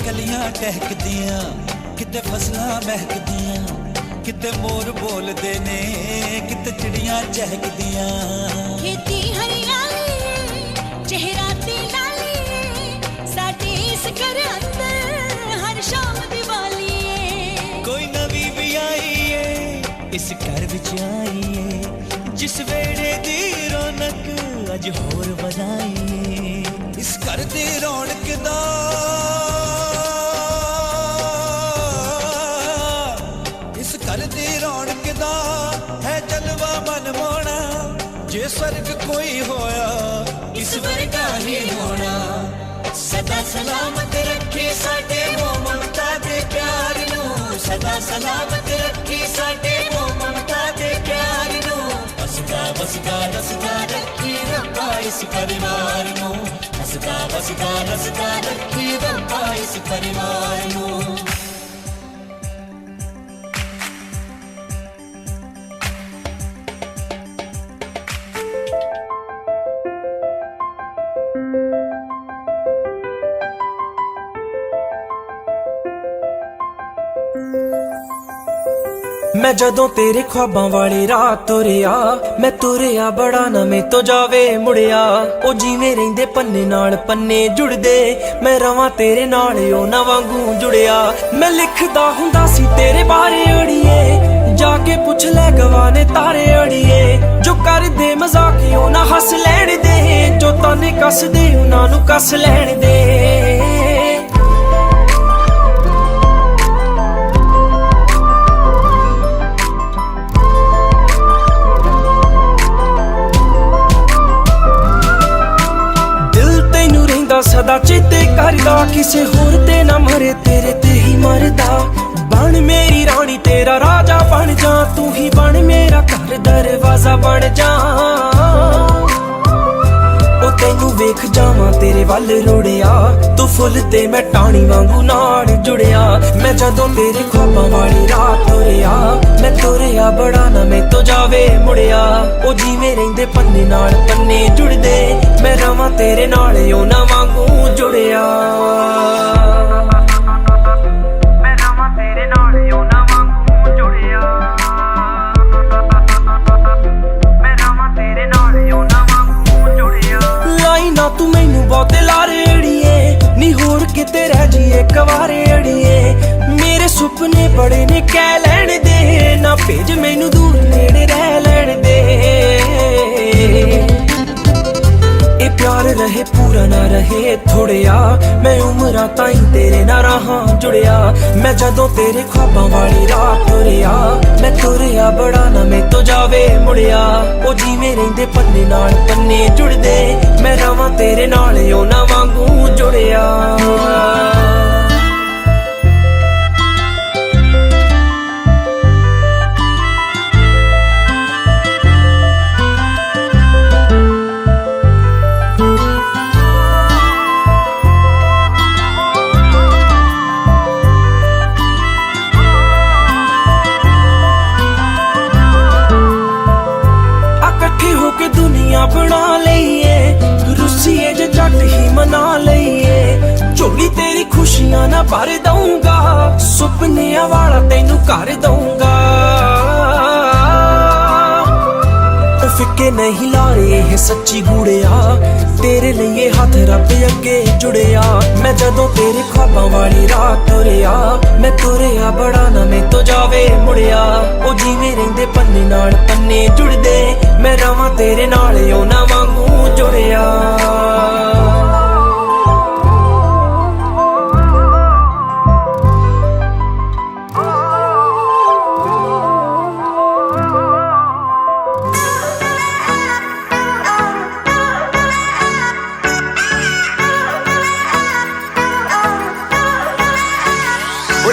गलियां टहकदियां किते फसलां महकदियां किते मोर बोलदे ने किते चिड़ियां चहकदियां खेती हरियाली चेहरा ते लाली साडे इस घर अंदर हर शाम दिवाली है कोई नवी भी आई है इस घर विच आई है जिस वेड़े दी रौनक अज होर वधाई है इस घर दी रौनक दा इस घर दी रौनक दा है जलवा मन मोना जे स्वर्ग कोई होया इस वर्गा ही होना सदा सलामत रखे साडे मोह ममता दे प्यार नू सदा सलामत रखे साडे मोह ममता दे प्यार नू बसदा बसदा रसदा रखी रब्बा इस परिवार नू बसदा बसदा रसदा रखी रब्बा इस परिवार नू मैं जदों तेरे ख्वाबां वाली रात तुरिया मैं तुरिया बड़ा ना मैं तो जावे मुड़िया ओ जिवें रहिंदे पन्ने नाल पन्ने जुड़दे मैं रवां तेरे नाल ओ ना वांगू जुड़िया मैं लिखदा हुंदा सी तेरे बारे अड़िए जाके पुछ ले गवाने तारे अड़िए जो कर दे मजाक ओ ना हस लैण दे जो ताने कस दे उन्हां नू कस लैण दे सदा चेते करदा किसे होर ते ना मरे तेरे ते ही मरदा बन मेरी रानी तेरा राजा बन जा तू ही बन मेरा घर दरवाजा बन जा ओ तैनू वेख जावां तेरे वल रुड़िया तू फुल ते मैं टाणी वांगू नाल जुड़िया मैं जदों तेरे ख्वाबां वाली रात तुरिया मैं तुरिया बड़ा ना मैं तो जावे मुड़िया ओ जिवें रहिंदे पन्ने नाल पन्ने जुड़दे मैं रवां तेरे नाल ओ ना वांगू जुड़िया मैं रवां तेरे नाल ओ ना वांगू जुड़िया मैं रवां तेरे नाल ओ ना वांगू जुड़िया लाई ना तू मैनू बहुते लारे अड़िए नी होर किते रह जीए कवारे अड़िए मेरे सुपने बड़े ने कह लैण दे ना भेज मैनू दूर नेड़े रह लैण दे प्यार रहे पूरा ना रहे थोड़िया मैं उम्रां ताईं तेरे ना रहां जुड़िया मैं जदों तेरे ख्वाबां वाली रात तुरिया मैं तुरिया बड़ा ना मैं तो जावे मुड़िया ओ जिवें रहिंदे पन्ने नाल पन्ने जुड़दे मैं रवां तेरे नाल ओ ना वांगू जुड़िया बना लईए रुसीए जे जट ही मना लईए झोली तेरी खुशियां ना भर दूंगा सुपनिया वाला तेनू कर दूंगा फिक्के नहीं ला रहे है सच्ची गुड़िया तेरे लिए हाथ रब अगे जुड़िया मैं जदों तेरे ख्वाबां वाली रात तुरिया मैं तुरिया बड़ा ना मैं तो जावे मुड़िया ओ जिवें रहिंदे पन्ने नाल पन्ने जुड़दे मैं रवां तेरे नाल ओ ना वांगू जुड़िया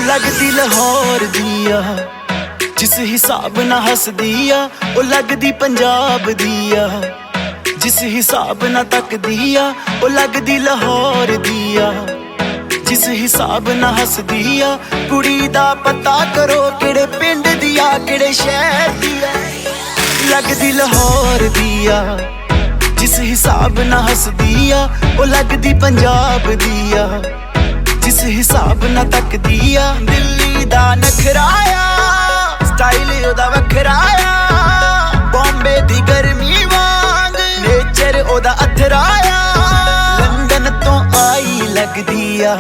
लगदी लाहौर दिया जिस हिसाब ना हस दिया ओ लगदी पंजाब दिया जिस हिसाब ना तक दिया ओ लगदी लाहौर दिया जिस हिसाब ना हस दिया कुड़ी दा पता करो केड़े पिंड दिया केड़े शहर दिया लगदी लाहौर दिया जिस हिसाब ना हस दिया ओ लगदी पंजाब दिया जिस हिसाब ना तकदी आ दिल्ली दा नखराया स्टाइल ओदा वखराया बॉम्बे दी गर्मी वांग नेचर ओदा अथराया लंदन तो आई लगदी आ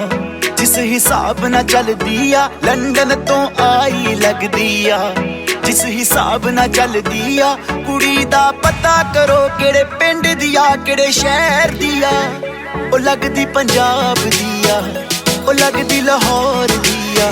जिस हिसाब ना चलदी आ लंदन तो आई लगदी आ जिस हिसाब ना चलदी आ कुड़ी दा पता करो केड़े पिंड दी आ केड़े शहर दी आ ओ लगदी पंजाब दी आ ओ लगदी लाहौर दी आ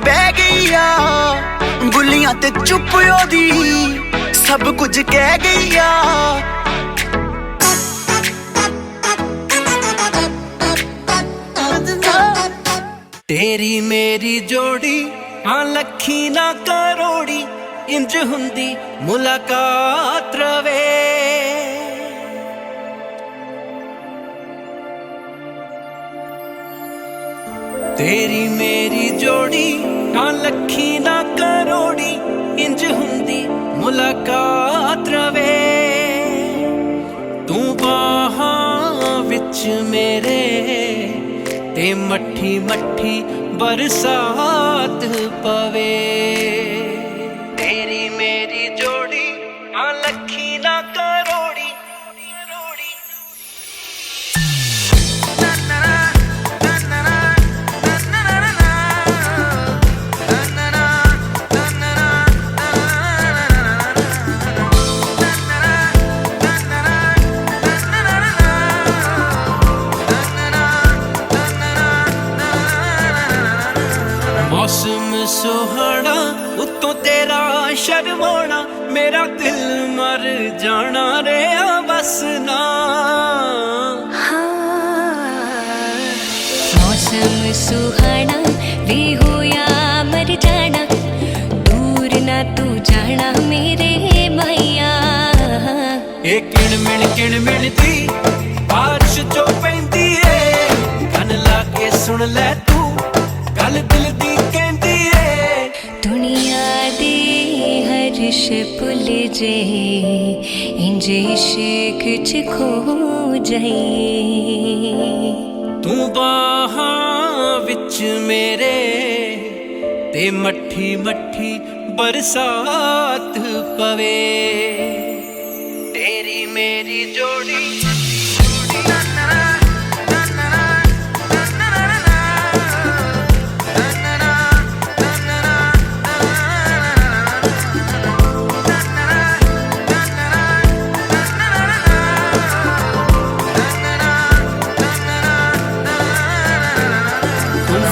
बह गई आ बुलियां ते चुप ओदी सब कुछ कह गई आ तेरी मेरी जोड़ी हाँ लखी ना करोड़ी इंज हुंदी मुलाकात रवे तेरी मेरी जोड़ी हाँ लखी ना करोड़ी इंज हुंदी मुलाकात रवे तू बाहां विच मेरे ते मट्ठी मट्ठी बरसात पवे तेरी मेरी जोड़ी हाँ लखी ना करोड़ी मौसम सुहाना उत्तों तेरा शर्माना मेरा दिल मर जाना रे बस ना मौसम सुहाना भी हो या मर जाना दूर ना तू जाना मेरे मैया एक किण मिण दी बारिश जो पैंदी ए कन ला के सुन ले तू गल दिल दी कहंदी ए दुनिया दे हर्ष भुल जे इंज इश्क च खो जाइए तू बाहां विच मेरे ते मट्ठी मट्ठी बरसात पवे तेरी मेरी जोड़ी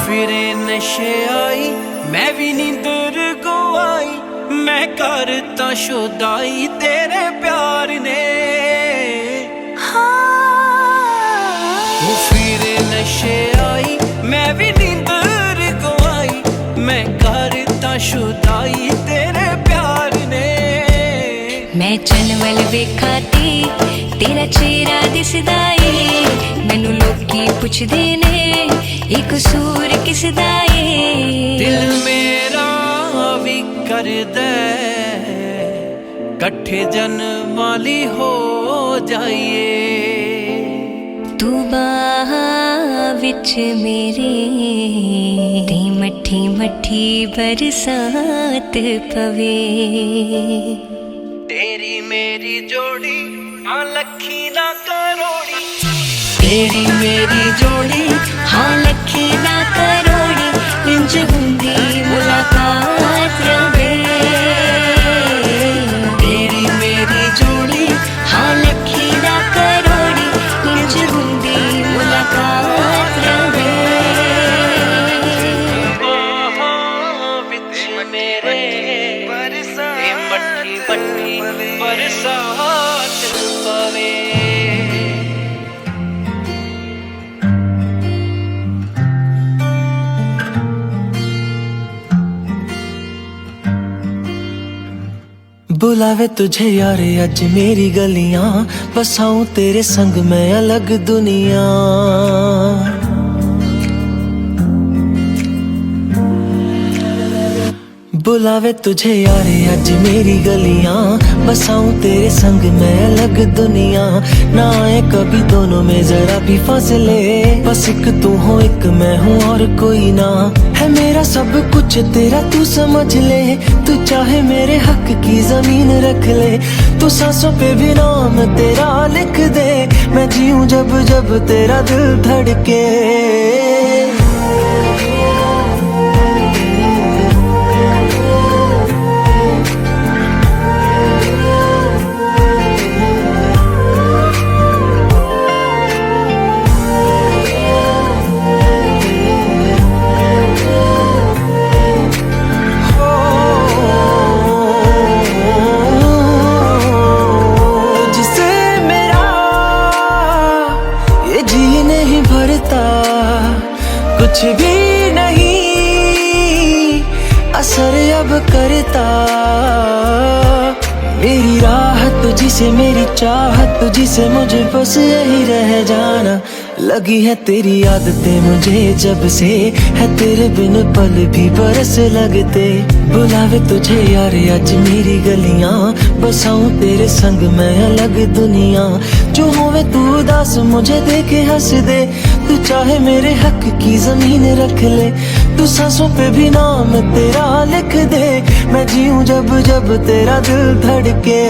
फिरे नशे आई मैं भी नींदर को आई मैं करता शुदाई तेरे प्यार ने तू फिरे नशे आई मैं भी नींदर को आई मैं करता शुदाई तेरे प्यार ने मैं चनवल वेखाती तेरा चेहरा दिसदा ए मैनू लोकी पुछदे ने एक सूर किसदा ए दिल मेरा भी करदा कट्ठे जन्माली हो जाइए तू बाहां विच मेरे ते मट्ठी मट्ठी बरसात पवे तेरी मेरी जोड़ी हाँ लखी ना करोड़ी तेरी मेरी जोड़ी हाँ लखी ना करोड़ी इंज हुंदी मुलाकात रवे तेरी मेरी जोड़ी हाँ लखी ना करोड़ी इंज हुंदी मुलाकात रवे बाहां विच मेरे ते मट्ठी मट्ठी बरसात पवे बुलावे तुझे यार अज मेरी गलियां, बसाऊं तेरे संग मैं अलग दुनिया। बुलावे तुझे यार अज मेरी गलियां, बसाऊं तेरे संग मैं अलग दुनिया। ना आए कभी दोनों में जरा भी फासले, बस एक तू हो एक मैं हूँ और कोई ना। है मेरा सब कुछ तेरा तू समझ ले, तू चाहे मेरे हक की जमीन रख ले। तू सांसों पे भी नाम तेरा लिख दे, मैं जीऊं जब जब तेरा दिल धड़के। कुछ भी नहीं असर अब करता, मेरी राह तुझी से मेरी चाहत तुझी से, मुझे बस यही रह जाना। लगी है तेरी आदतें मुझे जब से, है तेरे बिन पल भी बरस लगते। बुलावे तुझे यार आज मेरी गलियां, बसाऊं तेरे संग मैं अलग दुनिया। जो होवे तू उदास मुझे देखे हंस दे, तू चाहे मेरे हक की जमीन रख ले। तू सांसों पे भी नाम तेरा लिख दे, मैं जीऊं जब जब तेरा दिल धड़के।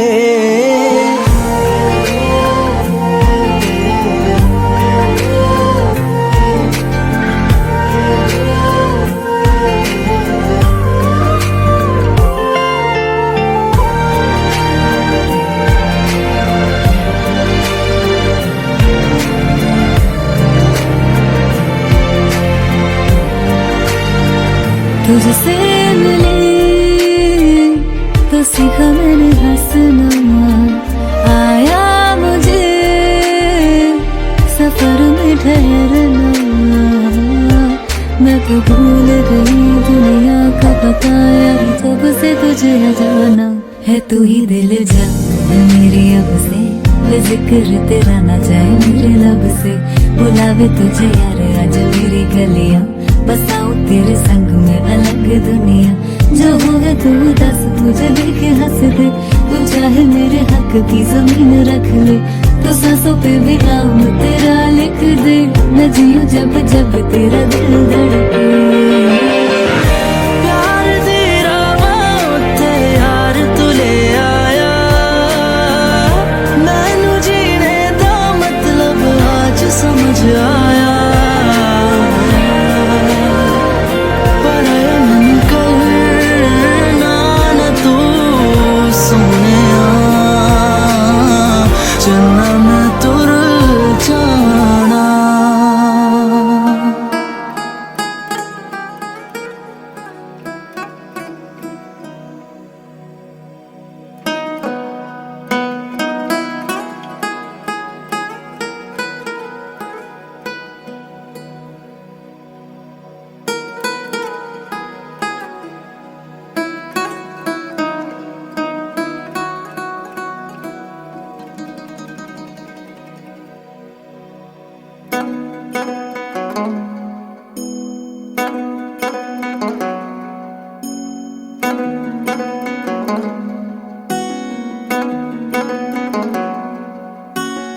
तुझसे मिले तो सीखा मैंने हंसना, आया मुझे सफर में ठहरना। मैं तो भूल गई दुनिया का पता यार, जब से तुझे जाना है। तू ही दिल जा मेरी अब से, जिक्र तेरा ना जाए मेरे लब से। बुलावे तुझे यार आज मेरी गलियां, बसाऊं तेरे संग में अलग दुनिया। जो होगा तू दस मुझे देखे हंस दे, तू चाहे मेरे हक की जमीन रख ले। तो सांसों पे भी नाम तेरा लिख दे, मैं जीऊं जब जब तेरा दिल धड़के। प्यार तेरा बहुत यार तू ले आया, मैनू जीने दा मतलब आज समझ आया।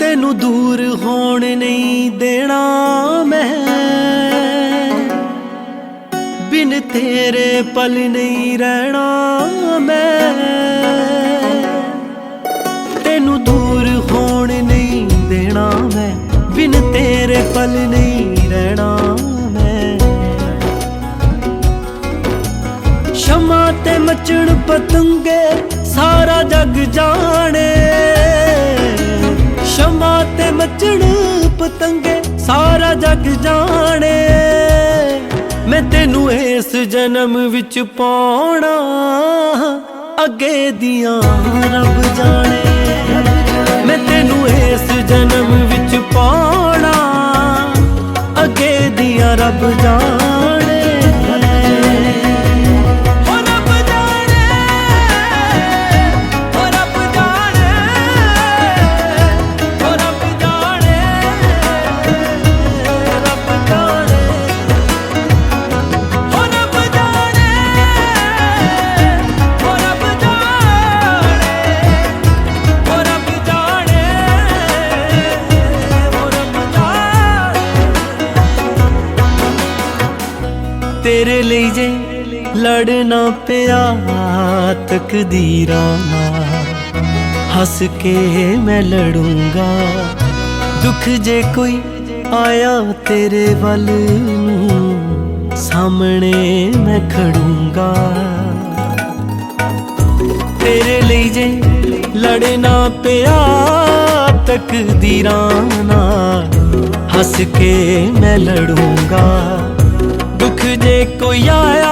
तेनू दूर होण नहीं देना मैं, बिन तेरे पल नहीं रहना मैं। तेनू दूर होण नहीं देना मैं, बिन तेरे पल नहीं रहना मैं। शमा ते मचण पतंगे सारा जग जाने, शमा ते मचण पतंगे सारा जग जाने। मैं तेनू इस जन्म विच पाउणा, अगे दियां रब जाने। मैं तेनू इस जन्म विच पाउणा, अगे दियां रब जाने। तेरे लिए जे लड़ना पिया तकदीरां नाल, हंस के मैं लड़ूंगा। दुख जे कोई आया तेरे वल नूं, सामने मैं खड़ूंगा। तेरे लिए जे लड़ना पिया तकदीरां नाल, हंस के मैं लड़ूंगा। दुख जे कोई आया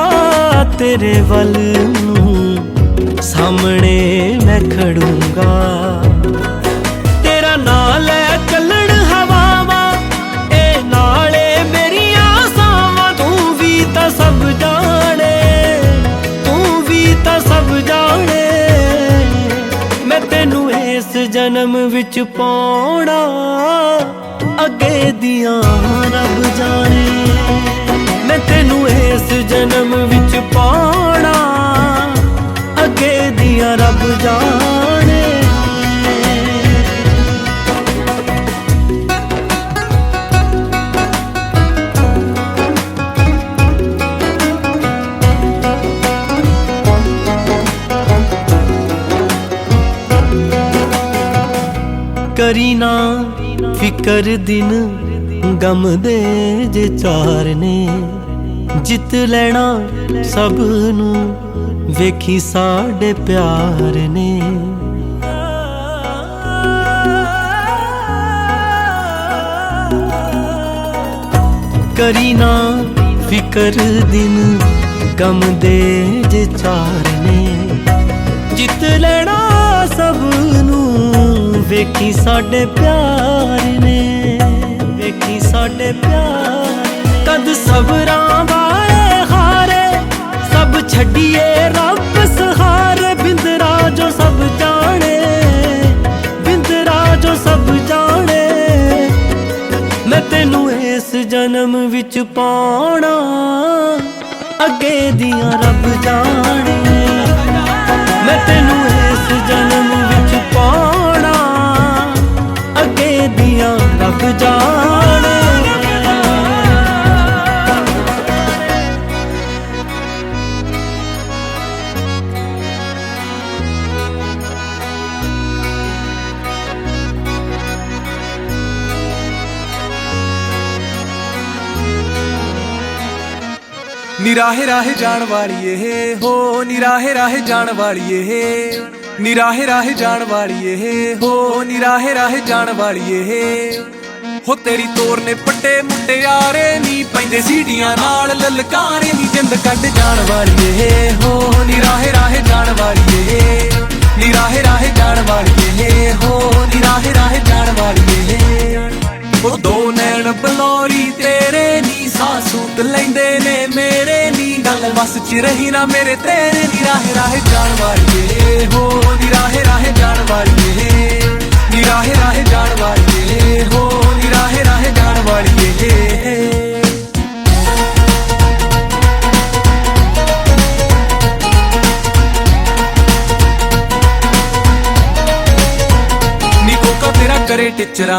तेरे वल नूं, सामने मैं खड़ूंगा। तेरा नाल है चलण हवावां, ए नाले मेरियां सावां। तू भी तां सब जाने, तू भी तां सब जाने। मैं तेनू इस जन्म विच पाउणा, अगे दियां रब जाने। मैं तेनू इस जन्म विच पाउणा, अगे दियां रब जाने। करी ना फिकर दिन गम दे जे चार ने, जित लेना सब नू वेखी साडे प्यार ने। करी ना फिकर दिन गम दे जे चार ने, जित लेना सब नू वेखी साडे प्यार ने, वेखी साडे प्यार। कद सबरां वाले हारे सब छड्डिए रब सहारे। बिंदरा जो सब जाने, बिंदरा जो सब जाने। मैं तेनू इस जन्म विच पाउणा, अगे दियां रब जाने। मैं तेनू इस जन्म विच पाउणा, अगे दियां रब जाने। निराहे राहे जान वाली है हो, निराहे राहे जान वाली है। निराहे राहे जान वाली है हो, निराहे राहे जान वाली है। हो तेरी तोर ने पट्टे मुटियारे नी पैंदे सीढ़ियां नाल ललकारे नी। जिंद कट जान वाली है हो, निराहे राहे जान वाली है। निराहे राहे जान वाली है हो, निराहे राहे जान वाली है। ओ दो नैन बलौरी तेरे नी, सासूत लैंदे ने मेरे नी। गल बस च रही ना मेरे तेरे। निराहे राहे जान वाली है हो, निराहे राहे जान वाली है। निराहे राहे जान वाली है हो, निराहे राहे जान वाली है। निको का तेरा करे टिचरा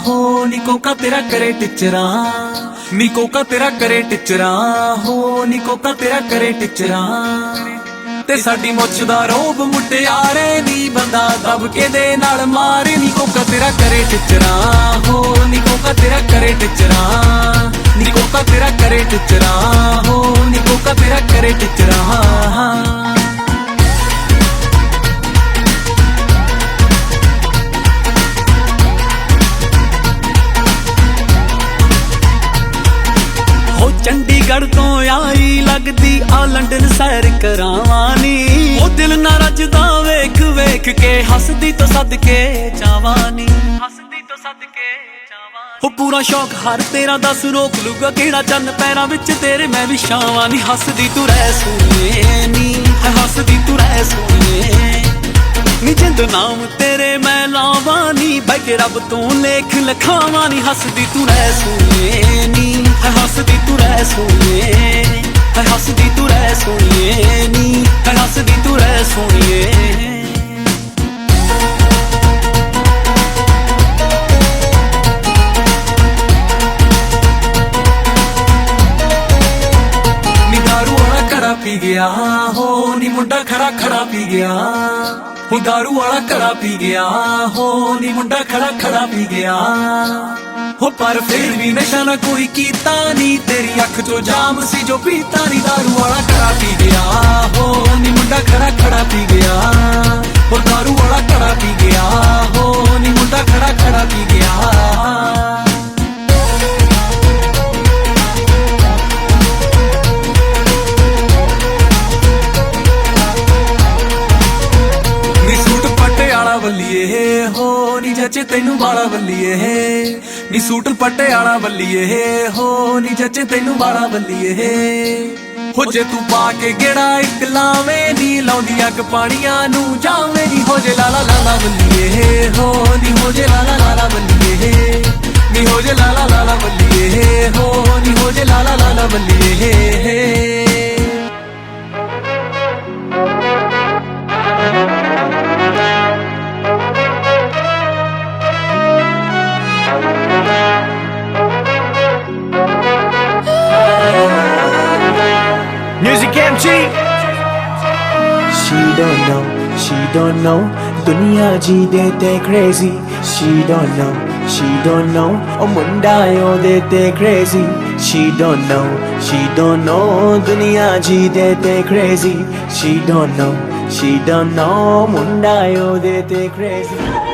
हो, निको का तेरा करे टिचरा। निको का तेरा करे टिचरा हो, निको का तेरा करे टिचरा। ते साडी मुੱਛ दा रोब मुटियारे नी, बंदा दब के दे नाल मारे। निको का तेरा करे टिचरा हो, निको का तेरा करे टिचरा। निको का तेरा करे टिचरा हो, निको का तेरा करे टिचरा। चंडीगढ़ तो आई लगदी आ लंडन सैर करावानी। ओ दिल ना रजदा वेख वेख के, हसदी तो सदके जावानी, हसदी तो सदके जावानी। ओ पूरा शौक हर तेरा दस रोक लूगा केड़ा चंद पैरां विच तेरे मैं भी छावां नी। हसदी तू रह सोनिए नी, हसदी तू रह सोनिए नी। जिंद नाम तेरे मैं लावां नी, बह के रब तू लेख लिखावां नी। हसदी तू रह सोनिए नी, हसदी तू रह सोनिए। हसदी तू रह सोनिए नी, हसदी तू रह सोनिए। पी गया हो नी मुंडा खड़ा खड़ा पी गया हो दारू वाला कड़ा पी गया हो नी मुंडा खड़ा खड़ा पी गया हो पर फिर भी नशा ना कोई कीता नी तेरी अख चो जाम सी जो पीता नी दारू वाला कड़ा पी गया हो नी मुंडा खड़ा खड़ा पी गया हो दारू वाला कड़ा पी गया हो नी मुंडा खड़ा खड़ा पी गया ਬੱਲੀਏ ਹੋ ਨੀ ਜੱਚੇ ਤੈਨੂੰ ਬਾਲਾ ਬੱਲੀਏ ਨੀ ਸੂਟ ਪੱਟੇ ਆਲਾ ਬੱਲੀਏ ਹੋ ਨੀ ਜੱਚੇ ਤੈਨੂੰ ਬਾਲਾ ਬੱਲੀਏ ਹੋ ਜੇ ਤੂੰ ਪਾ ਕੇ ਗੇੜਾ ਇੱਕ ਲਾਵੇਂ ਨੀ ਲਾਉਂਦੀ ਅੱਗ ਪਾਣੀਆਂ ਨੂੰ ਜਾਵੇਂ ਨੀ ਹੋ ਜੇ ਲਾਲਾ ਲਾਲਾ ਬੱਲੀਏ ਹੋ ਨੀ ਹੋ ਜੇ ਲਾਲਾ ਲਾਲਾ ਬੱਲੀਏ ਨੀ ਹੋ ਜੇ ਲਾਲਾ ਲਾਲਾ ਬੱਲੀਏ ਹੋ ਨੀ ਹੋ ਜੇ ਲਾਲਾ ਲਾਲਾ ਬੱਲੀਏ Music MG. She don't know दुनिया जी देते crazy. She don't know ओ मुंडा यो देते crazy. She don't know दुनिया जी देते crazy. She don't know मुंडा यो देते crazy.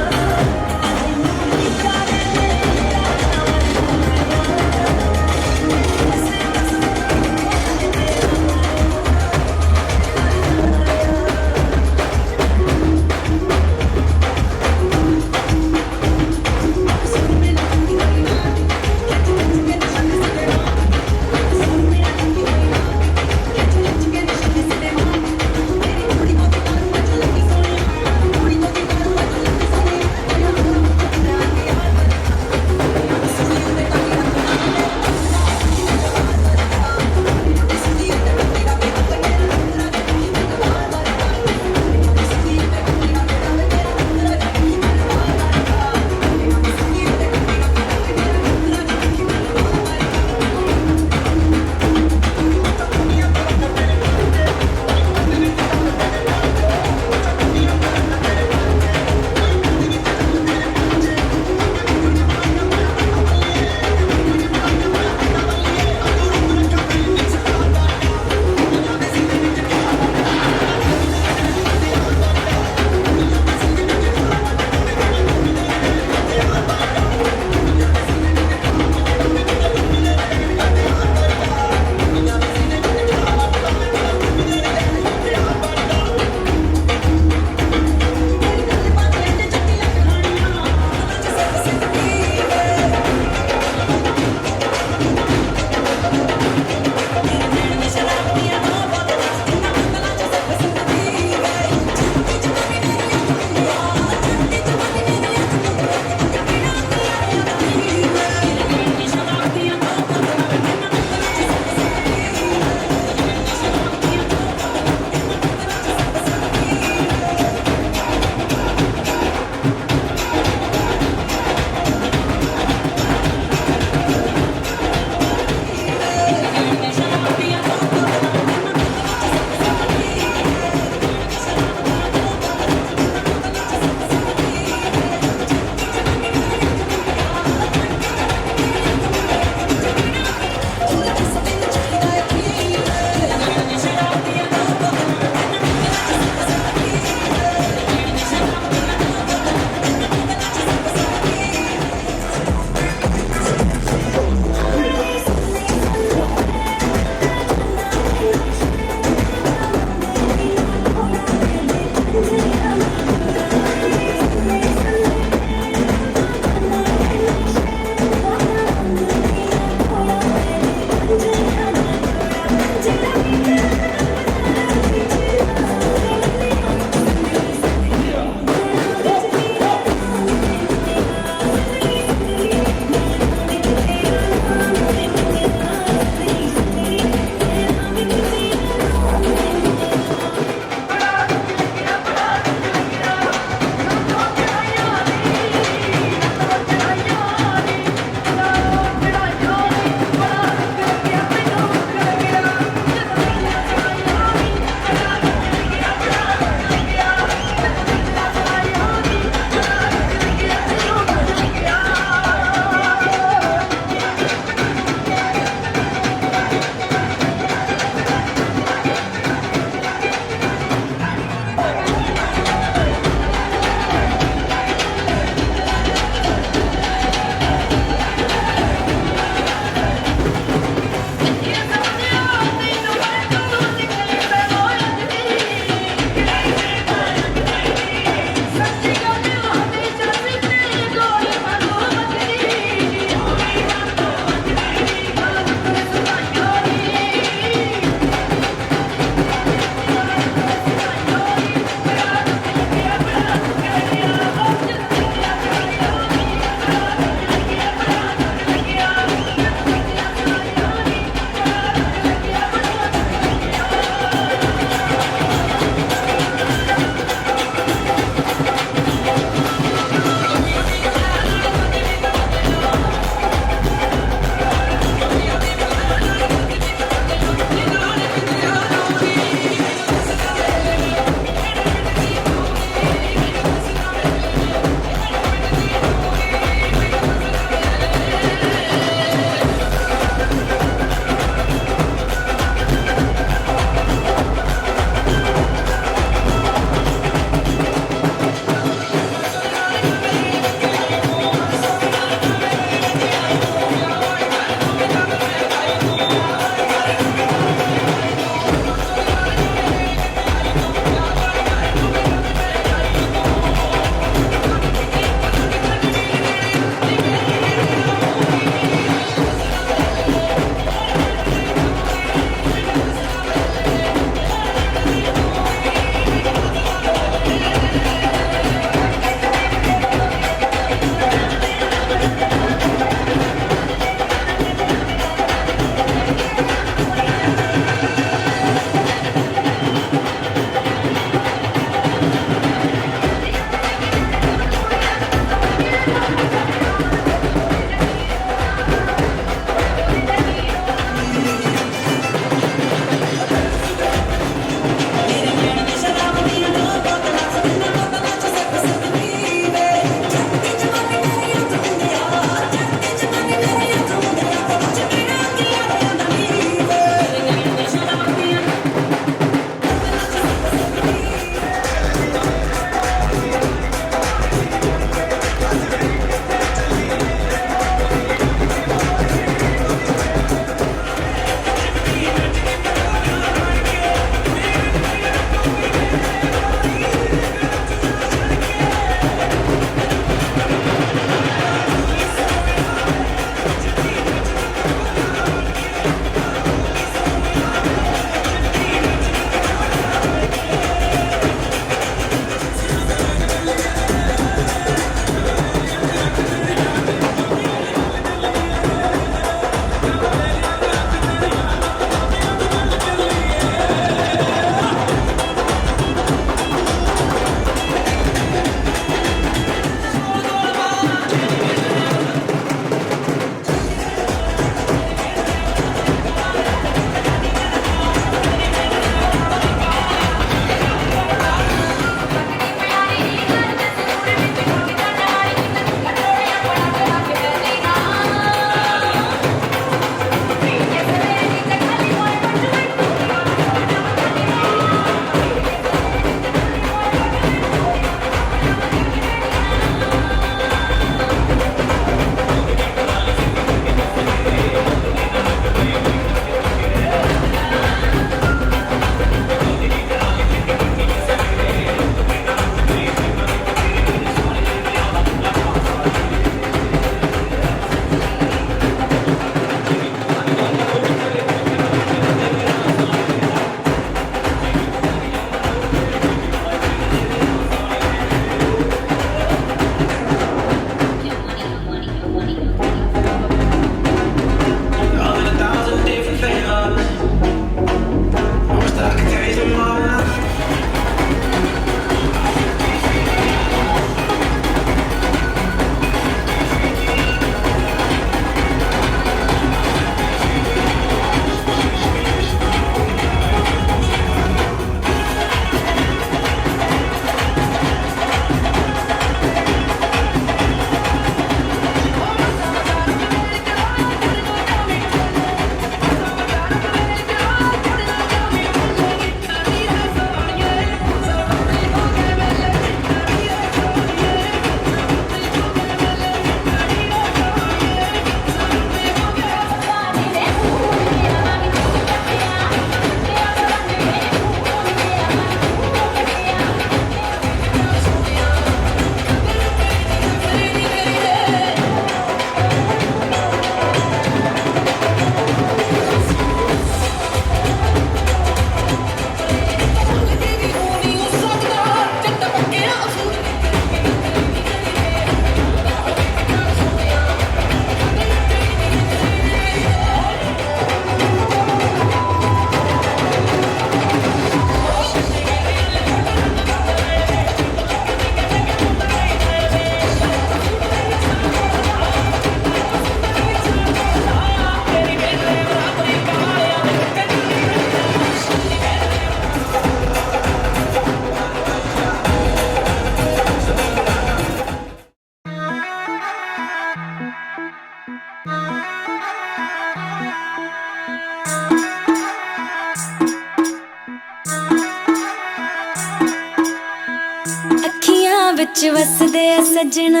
ਵਿੱਚ ਵਸਦੇ ਆ ਸੱਜਣਾ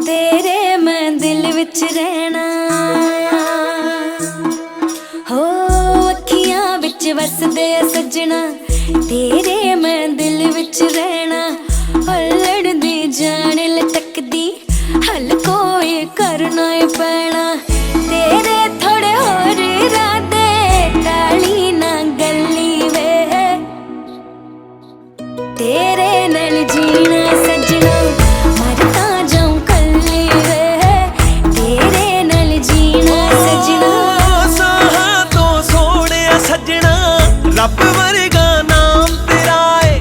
ਤੇਰੇ ਮੈਂ ਦਿਲ ਵਿੱਚ ਰਹਿਣਾ ਹੋ ਅੱਖੀਆਂ ਵਿੱਚ ਵਸਦੇ ਆ ਸੱਜਣਾ ਤੇਰੇ ਮੈਂ ਦਿਲ ਵਿੱਚ ਰਹਿਣਾ ਲੜਦੀ ਜਾਣ ਲਟਕਦੀ ਹਲ ਕੋਈ ਕਰਨਾ ਏ ਪੈਣਾ ਤੇਰੇ ਥੋੜੇ ਹੋਰ ਇਰਾਦੇ ਟਾਲੀ ਨਾ ਗੱਲੀ ਵੇ ਤੇਰੇ ਨਾਲ ਜੀਣਾ ਸੱਜਣਾ ਮਰ ਤਾਂ ਜਾਉਂ ਕੱਲੀ ਵੇ ਤੇਰੇ ਨਾਲ ਜੀਣਾ ਸੱਜਣਾ ਸਾਹਾਂ ਤੋਂ ਸੋਹਣਿਆ ਸੱਜਣਾ ਰੱਬ ਵਰਗਾ ਨਾਮ ਤੇਰਾ ਏ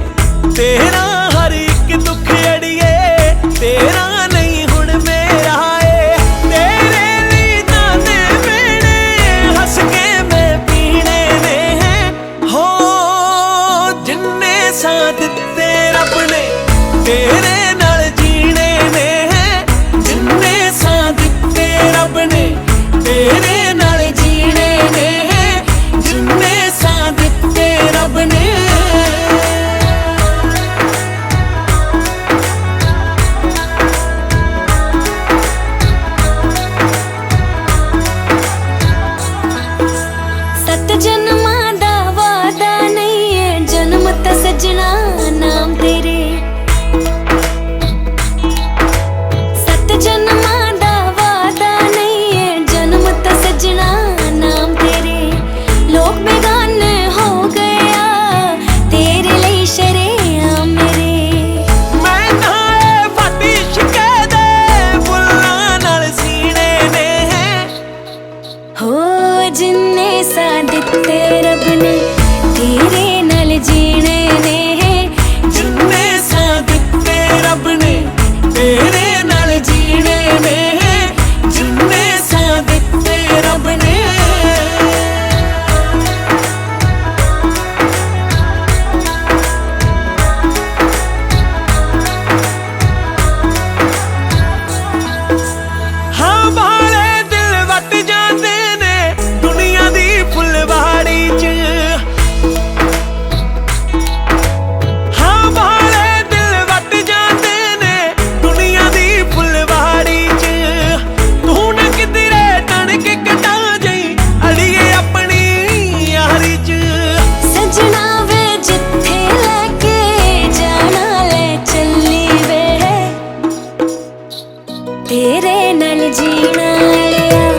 ਤੇਰਾ ਹਰ ਇੱਕ ਦੁੱਖ ਅੜੀਏ ਤੇਰਾ ਨਹੀਂ ਹੁਣ ਮੇਰਾ ਏ ਤੇਰੇ ਲਈ ਤਾਨੇ ਮੇਣੇ ਹੱਸ ਕੇ ਮੈਂ ਪੀਣੇ ਨੇ ਹੋ ਜਿੰਨੇ ਸਾਹ ਦਿੱਤੇ ਰੱਬ ਨੇ ਤੇਰੇ ਨਾਲ ਜੀਣੇ ਨੇ ਜਿੰਨੇ ਸਾਹ ਦਿੱਤੇ ਰੱਬ ਨੇ ਤੇਰੇ ਨਾਲ ਜੀਣੇ ਨੇ ਜਿੰਨੇ ਸਾਹ ਦਿੱਤੇ ਰੱਬ ਨੇ ਸੱਤ ਜਨਮਾਂ ਦਾ ਵਾਦਾ ਨਹੀਂ ਏ ਜਨਮ ਤਾਂ ਸੱਜਣਾ ਨਾਮ ਤੇਰੇ ਸੱਤ ਜਨਮਾਂ ਦਾ ਵਾਦਾ ਨਹੀਂ ਏ ਜਨਮ ਤਾਂ ਸੱਜਣਾ ਨਾਮ ਤੇਰੇ ਲੋਕ ਬੇਗਾਨੇ ਹੋ ਗਿਆ ਤੇਰੇ ਲਈ ਸ਼ਰੇਆਮ ਮੇਰੇ ਮੈਂ ਤਾਂ ਫਾਟੀ ਸ਼ਿਕੇ ਦੇ ਫੁੱਲਾਂ ਨਾਲ ਸੀਨੇ ਨੇ ਹੋ ਜਿੰਨੇ ਸਾਹ ਦਿੱਤੇ ਰੱਬ ਨੇ ਤੇਰੇ ਨਾਲ ਜੀਣੇ ਨੇ ਜਿੰਨੇ ਸਾਹ ਦਿੱਤੇ ਰੱਬ ਨੇ ਤੇਰੇ ਨਾਲ ਜੀਣੇ ਨੇ ਜਿੰਨੇ ਸਾਹ ਦਿੱਤੇ ਰੱਬ ਨੇ ਹਾਂ ਬਾਲੇ ਦਿਲ ਵੱਟ ਜਾਂਦੇ ਨੇ ਦੁਨੀਆ ਦੀ ਫੁੱਲਵਾੜੀ 'ਚ ਹਾਂ ਬਾਲੇ ਦਿਲ ਵੱਟ ਜਾਂਦੇ ਨੇ ਦੁਨੀਆ ਦੀ ਫੁੱਲਵਾੜੀ 'ਚ ਤੂੰ ਨਾ ਕਿਧਰੇ ਤਣ ਕੇ ਕਟਾ ਜਾਈ ਅੜੀਏ ਆਪਣੀ ਯਾਰੀ 'ਚ ਸੱਜਣਾ ਵੇ ਜਿੱਥੇ ਲੈ ਕੇ ਜਾਣਾ ਲੈ ਚੱਲੀ ਵੇ ਤੇਰੇ ਨਾਲ ਜੀਣਾ ਅੜਿਆ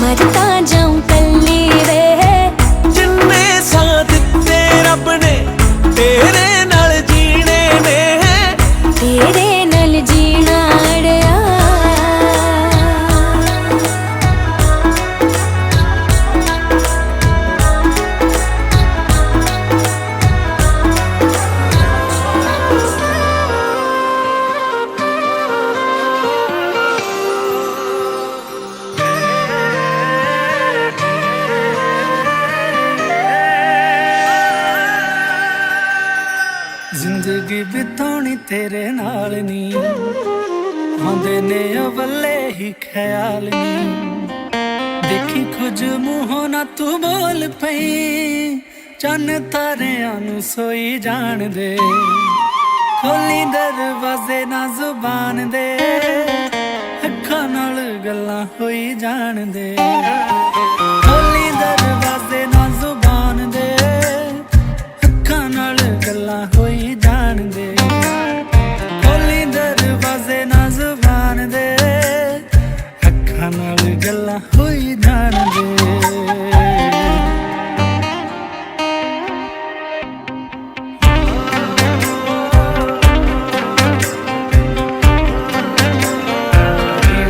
ਮਰ ਤਾਂ ਜਾਉਂ ਕੱਲੀ ਵੇ ਜਿੰਨੇ ਸਾਹ ਦਿੱਤੇ ਰੱਬ ਨੇ ਤੇਰੇ ਨਾਲ ਜੀਣੇ ਨੇ ਤੇਰੇ ਨਾਲ ਜੀਣਾ ਅੜਿਆ ਜ਼ਿੰਦਗੀ ਬਿਤਾਉਣੀ ਤੇਰੇ ਨਾਲ ਨੀ ਆਉਂਦੇ ਨੇ ਅਵੱਲੇ ਹੀ ਖਿਆਲ ਨੀ ਦੇਖੀ ਕੁਝ ਮੂੰਹੋਂ ਨਾ ਤੂੰ ਬੋਲ ਪਈ ਚੰਨ ਤਾਰਿਆਂ ਨੂੰ ਸੋਈ ਜਾਣ ਦੇ ਖੋਲੀ ਦਰਵਾਜ਼ੇ ਨਾ ਜ਼ੁਬਾਨ ਦੇ ਅੱਖਾਂ ਨਾਲ ਗੱਲਾਂ ਹੋਈ ਜਾਣ ਦੇ ਖੋਲੀ ਦਰਵਾਜ਼ੇ ਨਾ ਜ਼ੁਬਾਨ ਦੇ ਅੱਖਾਂ ਨਾਲ ਗੱਲਾਂ ਹੋਈ ਜਾਣ ਦੇ ਖੋਲੀ ਦਰਵਾਜ਼ੇ ਨਾ ਜ਼ੁਬਾਨ ਦੇ ਅੱਖਾਂ ਨਾਲ ਗੱਲਾਂ ਹੋਈ ਜਾਣ ਦੇ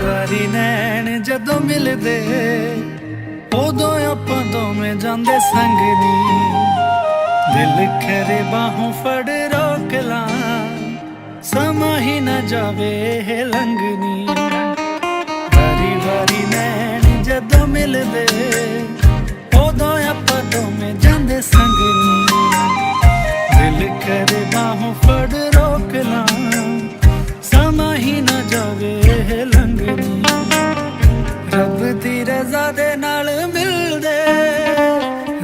ਵਾਰੀ ਨੈਣ ਜਦੋਂ ਮਿਲਦੇ ਉਦੋਂ ਆਪਾਂ ਦੋਵੇਂ ਜਾਂਦੇ ਸੰਗ ਨੀ ਦਿਲ ਕਰੇ ਬਾਹੋਂ ਫੜ ਰੋਕ ਲਾਂ ਸਮਾਂ ਹੀ ਨਾ ਜਾਵੇ ਇਹ ਲੰਘਨੀ ਵਾਰੀ ਵਾਰੀ ਨੈਣ ਜਦੋਂ ਮਿਲਦੇ ਉਦੋਂ ਆਪਾਂ ਦੋਵੇਂ ਜਾਂਦੇ ਸੰਗ ਨੀ ਦਿਲ ਕਰੇ ਬਾਹੋਂ ਫੜ ਰੋਕ ਲਾਂ ਸਮਾਂ ਹੀ ਨਾ ਜਾਵੇ ਇਹ ਲੰਘਨੀ ਰੱਬ ਦੀ ਰਜ਼ਾ ਦੇ ਨਾਲ ਮਿਲਦੇ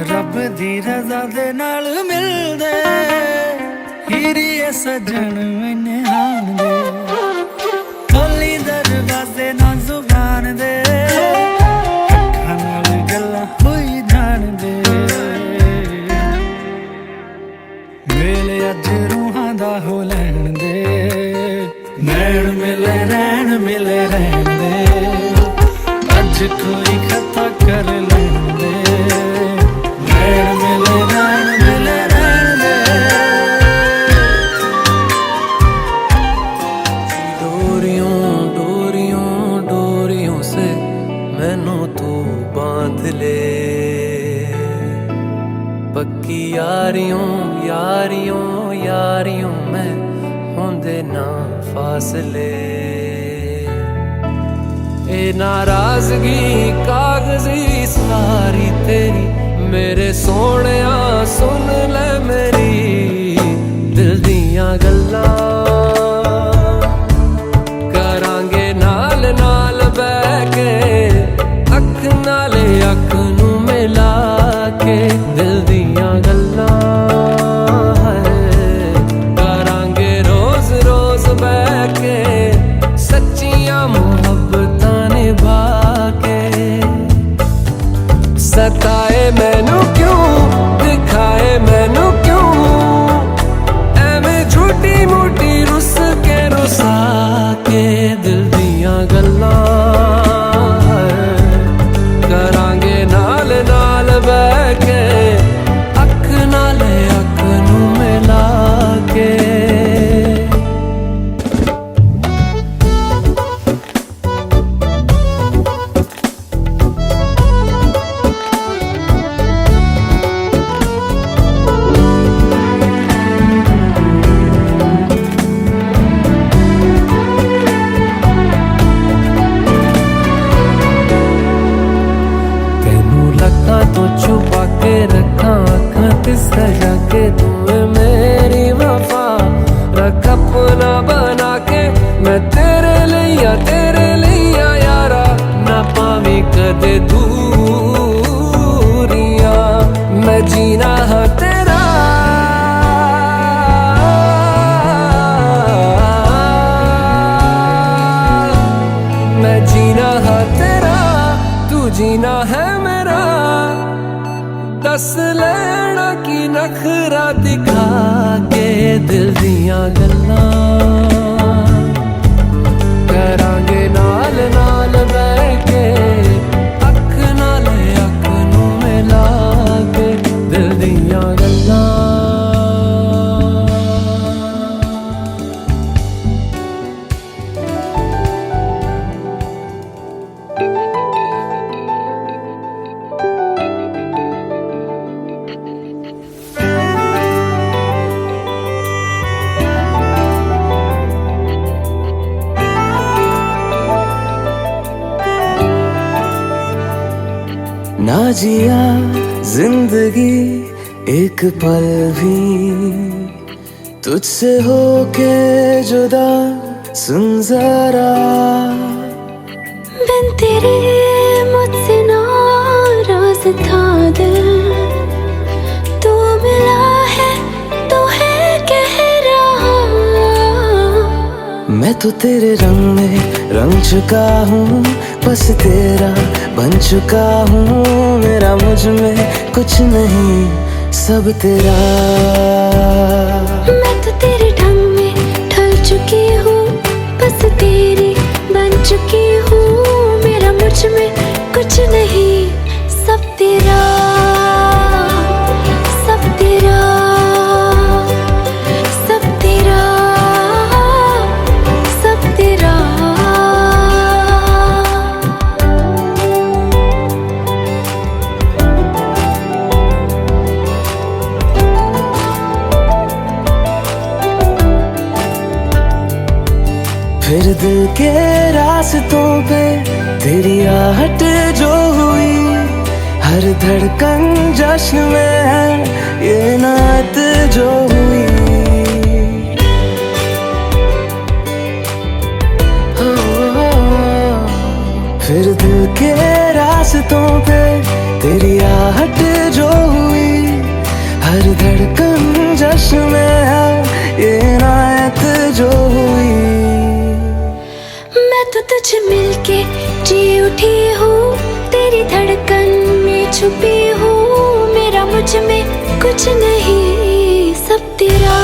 ਰੱਬ ਦੀ ਰਜ਼ਾ ਦੇ ਨਾਲ ਮਿਲਦੇ ਵੀਰੀਏ ਸਜਣ ਮੈਨੇ ਹਾਣ ਦੇ ਖੋਲੀ ਦਰਵਾਜ਼ੇ ਨਾ ਜ਼ੁਬਾਨ ਦੇ ਅੱਖਾਂ ਨਾਲ ਗੱਲਾਂ ਹੋਈ ਜਾਣ ਦੇ ਵੇਲੇ ਅੱਜ ਰੂਹਾਂ ਦਾ ਹੋ ਲੈਣ ਦੇ ਨੈਣ ਮਿਲੇ ਰਹਿਣ ਦੇ ਅੱਜ ਕੋਈ ਖਤਾ ਕਰ ਲੈਣ ਦੇ ਨੈਣ ਮਿਲੇ ਰਹਿਣ ਦੇ डोरियों डोरियों डोरियों से मैनू तू बांध ले पक्की यारियों यारियों यारियों में होंदे ना फासले ए नाराजगी कागजी सारी तेरी मेरे सोहणिया सुन ले मेरी दिल दियां गल्लां करांगे नाल नाल बैठ के अख नाले अख नू मिला के दिल दियां गल्लां करांगे रोज रोज बैठ के सच्चियां मुहब्बतां निभा के सताए मैनू क्यों दिखाए मैनू क्यों एवें झूठी मूठी रुस के रुसा के दिल दियां गल्लां करांगे नाल नाल बैठ के अख नाले अख नू मिला के तो छुपा के रखा आँखां ते सजा के तूं मेरी वफा रख अपना बना के मैं तेरे लिया यारा ना पावी कदे दूरियां मैं जीना हाँ तेरा मैं जीना हाँ तेरा तू जीना है मेरा दस लेना की नखरा दिखा के दिल दियां गल्लां करांगे नाल नाल बैठ के अख नाल अख नू मिला के दिल दियां गल्लां ना जिया जिंदगी एक पल भी तुझसे होके जुदा सुन जरा बिन तेरे मुझसे नाराज था दिल तू मिला है तो है कह रहा मैं तो तेरे रंग में रंग चुका हूँ बस तेरा बन चुका हूँ मेरा मुझ में कुछ नहीं सब तेरा मैं तो तेरे ढंग में ढल चुकी हूँ बस तेरी बन चुकी हूँ मेरा मुझ में कुछ नहीं सब तेरा सब तेरा सब तेरा सब तेरा फिर दिल के रास्तों पे तेरी आहट जो हुई हर धड़कन जश्न में है ये नात जो हुई फिर दिल के रास्तों पे तेरी आहट जो हुई हर धड़कन जश्न में है तुझे मिलके जी उठी हूँ, तेरी धड़कन में छुपी हूँ। मेरा मुझ में कुछ नहीं, सब तेरा,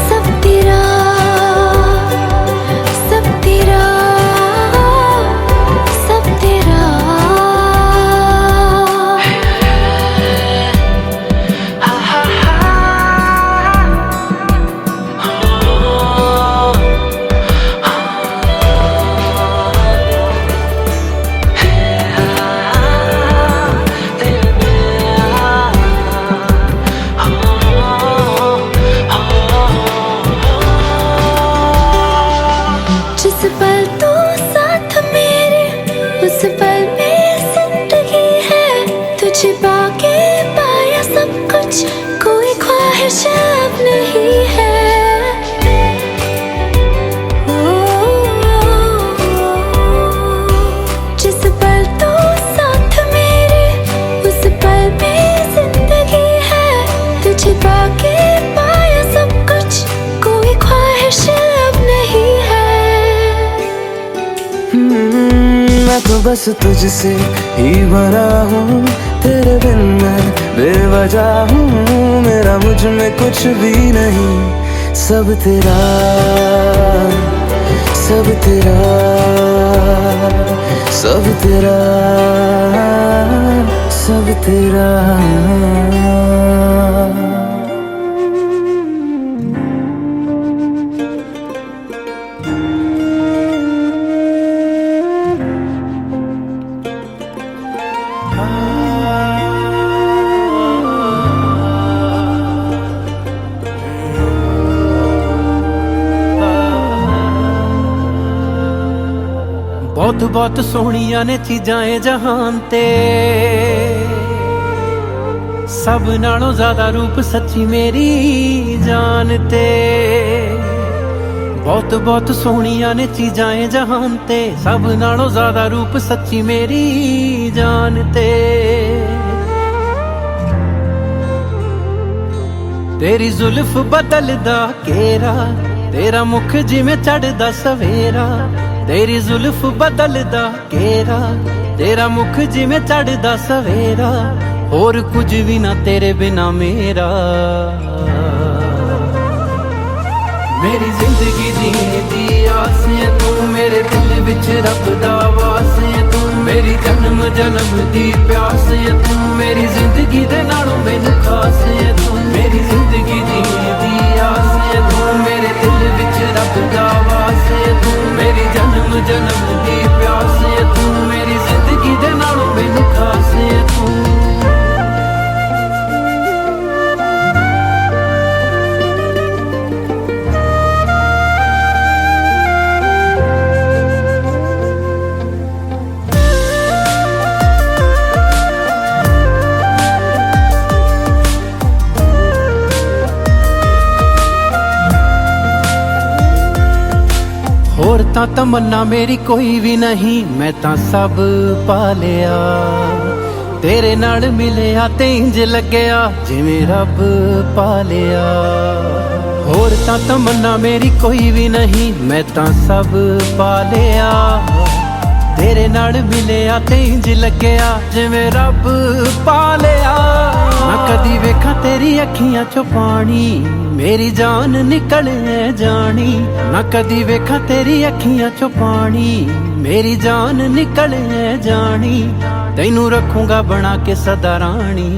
सब तेरा, सब तेरा, सब तेरा। जिस पल तू साथ मेरे, उस पल में जिंदगी है। तुझे पाके पाया सब कुछ, कोई ख्वाहिश अब नहीं है। जिस पल तू साथ मेरे, उस पल में जिंदगी है। तुझे पाके पाया सब कुछ, कोई ख्वाहिश अब नहीं है। मैं तो बस तुझसे ही भरा हूँ, तेरे बिन मैं बेवजह हूँ। मेरा मुझ में कुछ भी नहीं, सब तेरा, सब तेरा, सब तेरा, सब तेरा। बहुत बहुत सोहणिया ने चीजां ए जहान ते, सब नालों ज्यादा रूप सच्ची मेरी जान ते। बहुत बहुत सोहणिया ने चीजां ए जहान ते, सब नालों ज्यादा रूप सच्ची मेरी जान ते। तेरी जुल्फ बदलदा घेरा, तेरा मुख जिवें चढ़दा सवेरा। तेरी जुल्फ बदलदा घेरा, तेरा मुख जिवें चढ़दा सवेरा। होर कुछ भी ना तेरे बिना मेरा। मेरी जिंदगी जीने दी आस है तू, मेरे दिल विच रब दा वास है तू। मेरी जन्म जन्म दी प्यास है तू, मेरी जिंदगी दे नालों मैनू खास है तू। मेरी जिंदगी जीने दी आस है तू, मेरे दिल विच रब दा वास है तू। मेरी जन्म जन्म दी प्यास है तू, मेरी जिंदगी दे नालों मैनू खास है तू। होर तां तमन्ना मेरी कोई भी नहीं, मैं तां सब पा लिया। तेरे नाल मिलिया ते इंज लग्या जिवें रब पा लिया। होर तां तमन्ना मेरी कोई भी नहीं, मैं तां सब पा लिया। तेरे नाल मिलिया ते इंज लग्या जिवें रब पा लिया। ना कदी वेखा तेरी अखियां चों पानी, मेरी जान निकले जानी। ना कदी वेखा तेरी अखियां चों पानी, मेरी जान निकले जानी। तैनू रखूंगा बना के सदा रानी।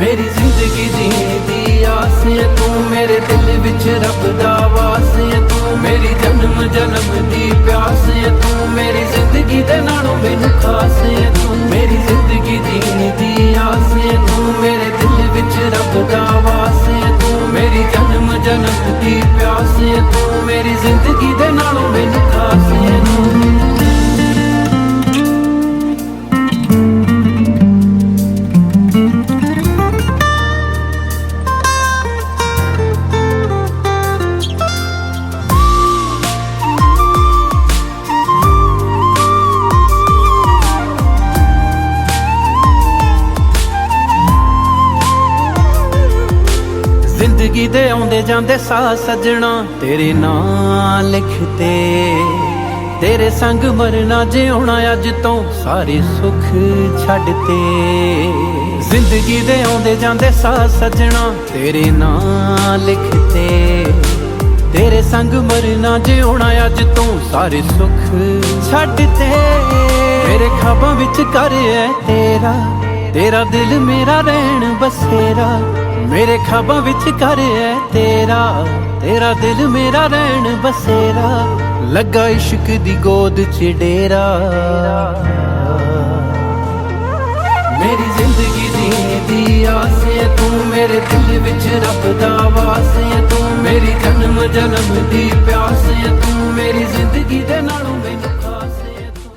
मेरी जिंदगी जीने दी आस है तू, मेरे दिल विच रब दा वास है तू। मेरी जन्म जन्म दी प्यास है तू, मेरी जिंदगी दे नालों मैनू खास है तू। मेरी जिंदगी जीने दी आस है तू, मेरे दिल विच रब दा वास है तू। मेरी जन्म जन्म दी प्यास है तू, मेरी जिंदगी दे नालों मैनू खास है तू। ਜ਼ਿੰਦਗੀ ਦੇ ਆਉਂਦੇ ਜਾਂਦੇ ਸਾਹ ਸੱਜਣਾ ਤੇਰੇ ਨਾਂ ਲਿਖਤੇ ਤੇਰੇ ਸੰਗ ਮਰਨਾ ਜਿਉਣਾ ਅੱਜ ਤੋਂ ਸਾਰੇ ਸੁੱਖ ਛੱਡਤੇ ਜ਼ਿੰਦਗੀ ਦੇ ਆਉਂਦੇ ਜਾਂਦੇ ਸਾਹ ਸੱਜਣਾ ਤੇਰੇ ਨਾਂ ਲਿਖਤੇ ਤੇਰੇ ਸੰਗ ਮਰਨਾ ਜਿਉਣਾ ਅੱਜ ਤੋਂ ਸਾਰੇ ਸੁੱਖ ਛੱਡਤੇ ਮੇਰੇ ਖਾਬਾਂ ਵਿੱਚ ਘਰ ਹੈ ਤੇਰਾ ਤੇਰਾ ਦਿਲ ਮੇਰਾ ਰਹਿਣ ਬਸੇਰਾ ਮੇਰੇ ਖਾਬਾਂ ਵਿੱਚ ਘਰ ਹੈ ਤੇਰਾ ਤੇਰਾ ਦਿਲ ਮੇਰਾ ਰਹਿਣ ਬਸੇਰਾ ਲੱਗਾ ਇਸ਼ਕ ਦੀ ਗੋਦ 'ਚ ਡੇਰਾ ਮੇਰੀ ਜ਼ਿੰਦਗੀ ਦੀ ਆਸ ਹੈ ਤੂੰ ਮੇਰੇ ਦਿਲ ਵਿੱਚ ਰੱਬ ਦਾ ਵਾਸ ਹੈ ਤੂੰ ਮੇਰੀ ਜਨਮ ਜਨਮ ਦੀ ਪਿਆਸ ਹੈ ਤੂੰ ਮੇਰੀ ਜ਼ਿੰਦਗੀ ਦੇ ਨਾਲੋਂ ਮੈਨੂੰ ਖਾਸ ਹੈ ਤੂੰ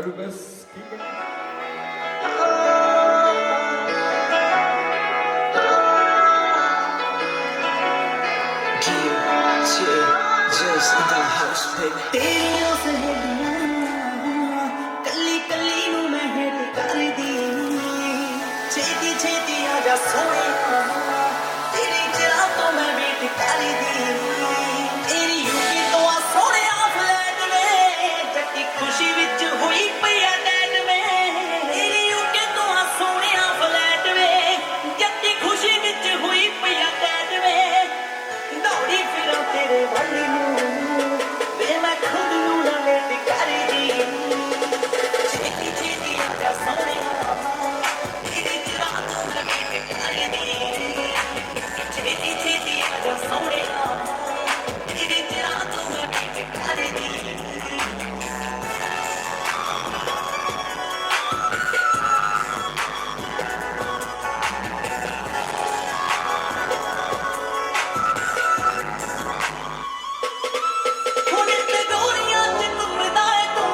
और बस ठीक है। Just in the house, baby. तेरियों सहेलियां कली कली नू मैं हेट करदी छेती छेती आजा सोहणिया तेरी जरा तो मैं वेट करदी तेरी यूकी तो आ सोहणिया फ्लैट में जट्टी खुशी विच हुई पिया डैड में तेरी यूकी तो आ सोहणिया फ्लैट में जट्टी खुशी विच हुई पिया डैड में दौड़ी फिरां तेरे वाली नू वे मैं खुद नू ना वेट करदी छेती छेती आजा सोहणिया तेरी जरा तो मैं वेट करदी छेती छेती आजा सोहणिया तेरी जरा तो मैं वेट करदी ਹੁਣ ਤੇ ਗੋਰੀਆਂ ਚ ਘੁੰਮਦਾ ਏ ਤੂੰ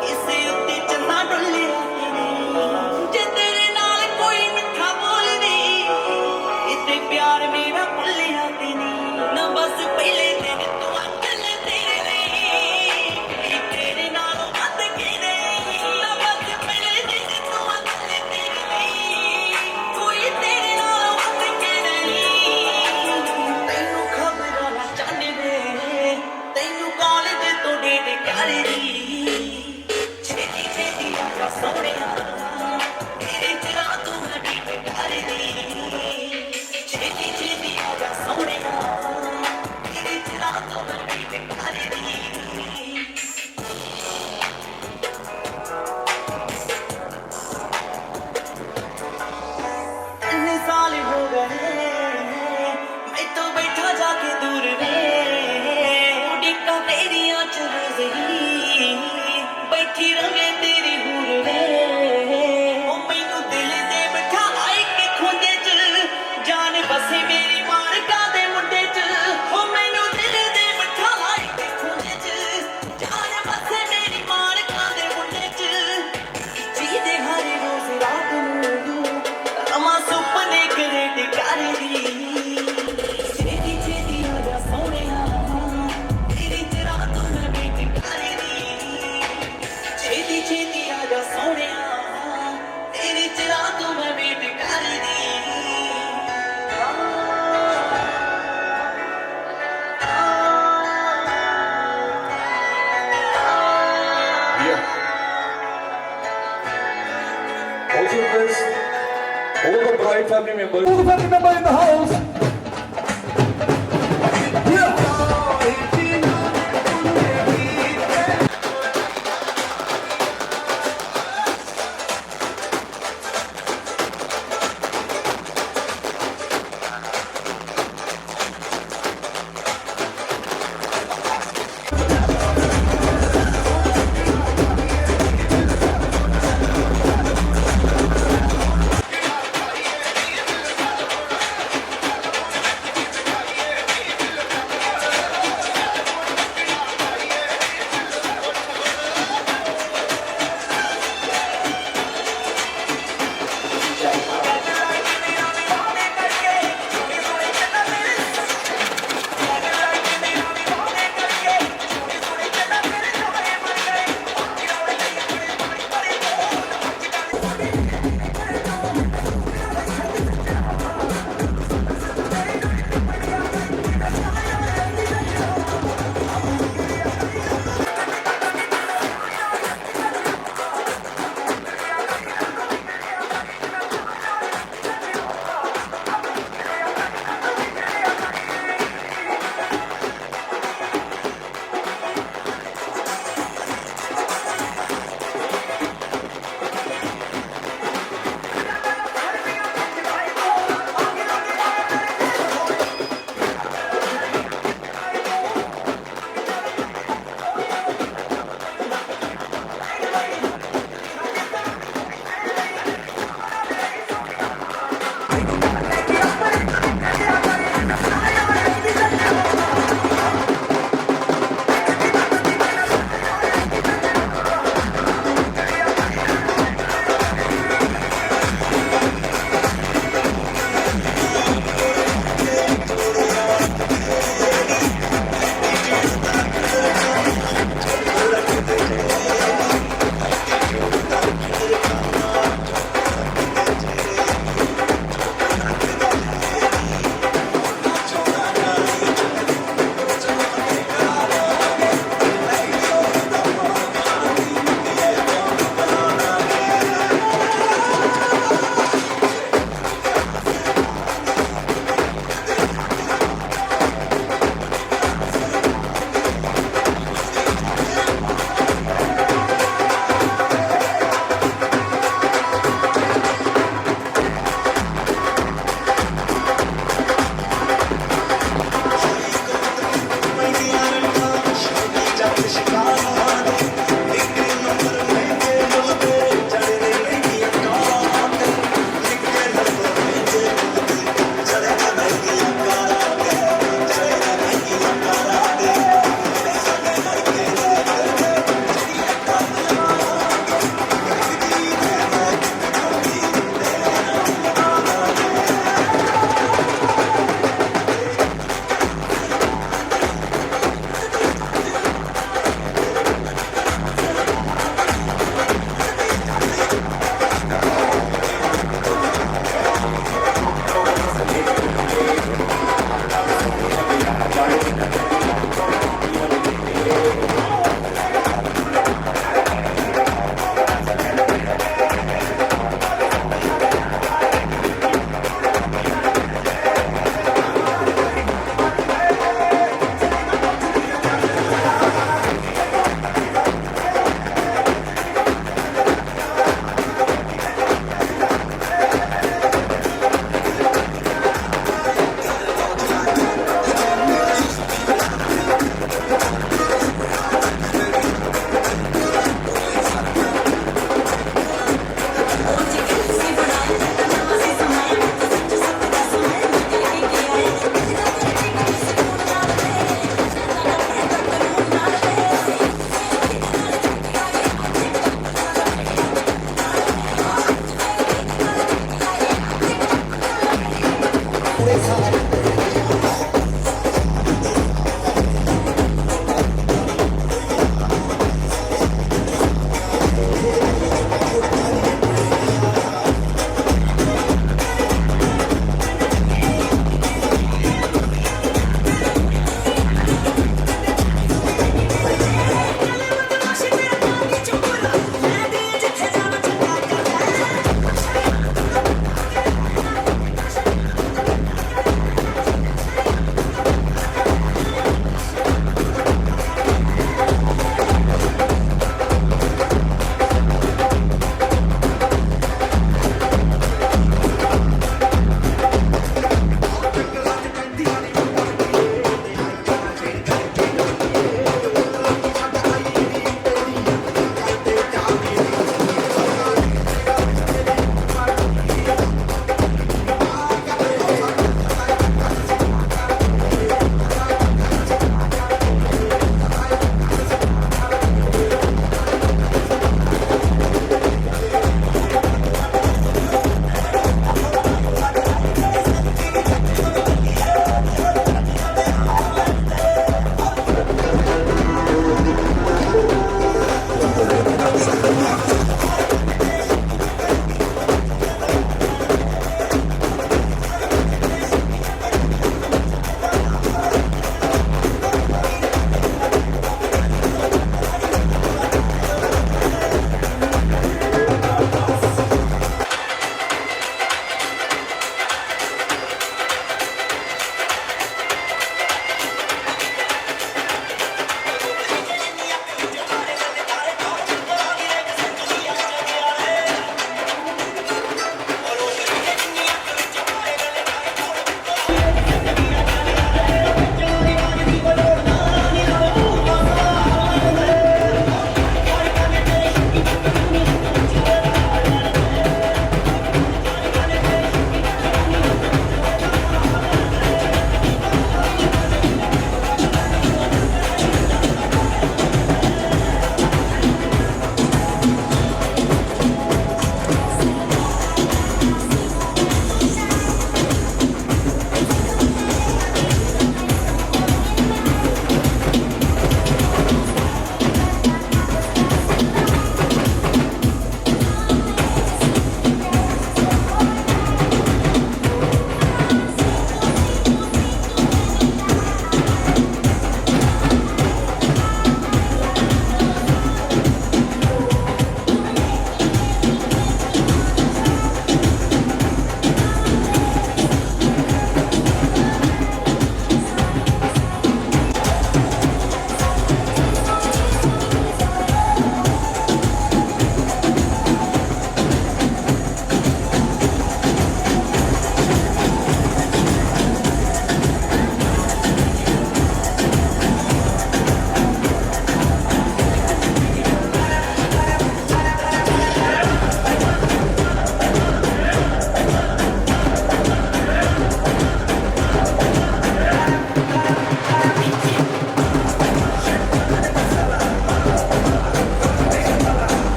ਕਿਸੇ ਉੱਤੇ ਚੰਨਾ ਡੁੱਲਿਆ ਜੇ ਤੇਰੇ ਨਾਲ ਕੋਈ ਮਿੱਠਾ ਬੋਲਦੀ ਇੱਥੇ ਪਿਆਰ ਮੇਰਾ ਭੁੱਲਿਆ ਤੇ ਨਹੀਂ ਨਾ ਬਸ ਪਹਿਲੇ ਦਿਨ ਤੋਂ ਅਕਲ ਤੇਰੇ ਲਈ ਤੇਰੇ ਨਾਲੋਂ ਵੱਧ ਕੇ ਨਹੀਂ ਨਾ ਬਸ ਪਹਿਲੇ ਦਿਨ ਤੋਂ ਅਕਲ ਤੇਰੇ ਲਈ ਕੋਈ ਤੇਰੇ ਨਾਲੋਂ ਵੱਧ ਕੇ ਨਹੀਂ ਤੈਨੂੰ ਖਬਰਾਂ ਨਾ ਚਾਹਨੇ ਤੈਨੂੰ ਕਾਲਜ ਤੋਂ ਡੇਟ ਕਰਦੀ ਛੇਤੀ ਛੇਤੀ ਆਜਾ ਸੋਹਣਿਆ ਤੇਰੇ ਚਿਰਾਂ ਤੋਂ ਮੈਂ ਡੇਟ ਕਰਦੀ ਛੇਤੀ ਛੇਤੀ ਆਜਾ ਸੋਹਣਿਆ ਤੇਰੇ ਚਿਰਾਂ ਤੋਂ ਮੈਂ ਡੇਟ ਕਰਦੀ इतने साल हो गए मैं तो बैठा जाके दूर वे उड़ीका तेरियां च रोज़ ही बैठी रहे तेरी हूर वे ओ मैनू दिल दे बिठा आई के खुंदे च जान बसे मेरी मारका दे मुंडे च ओ मैनू दिल दे बिठा आई के खुंदे च जान बसे मेरी मारका दे मुंडे च जी दे हर रोज़ रात नू अमा सुपने करेट करदी छेती छेती आजा सोहणिया तेरी जरा तो मैं वेट करदी छेती छेती आजा सोहणिया तेरी जरा तो मैं वेट करदी Also this, all the bride family members. All the family members in the house.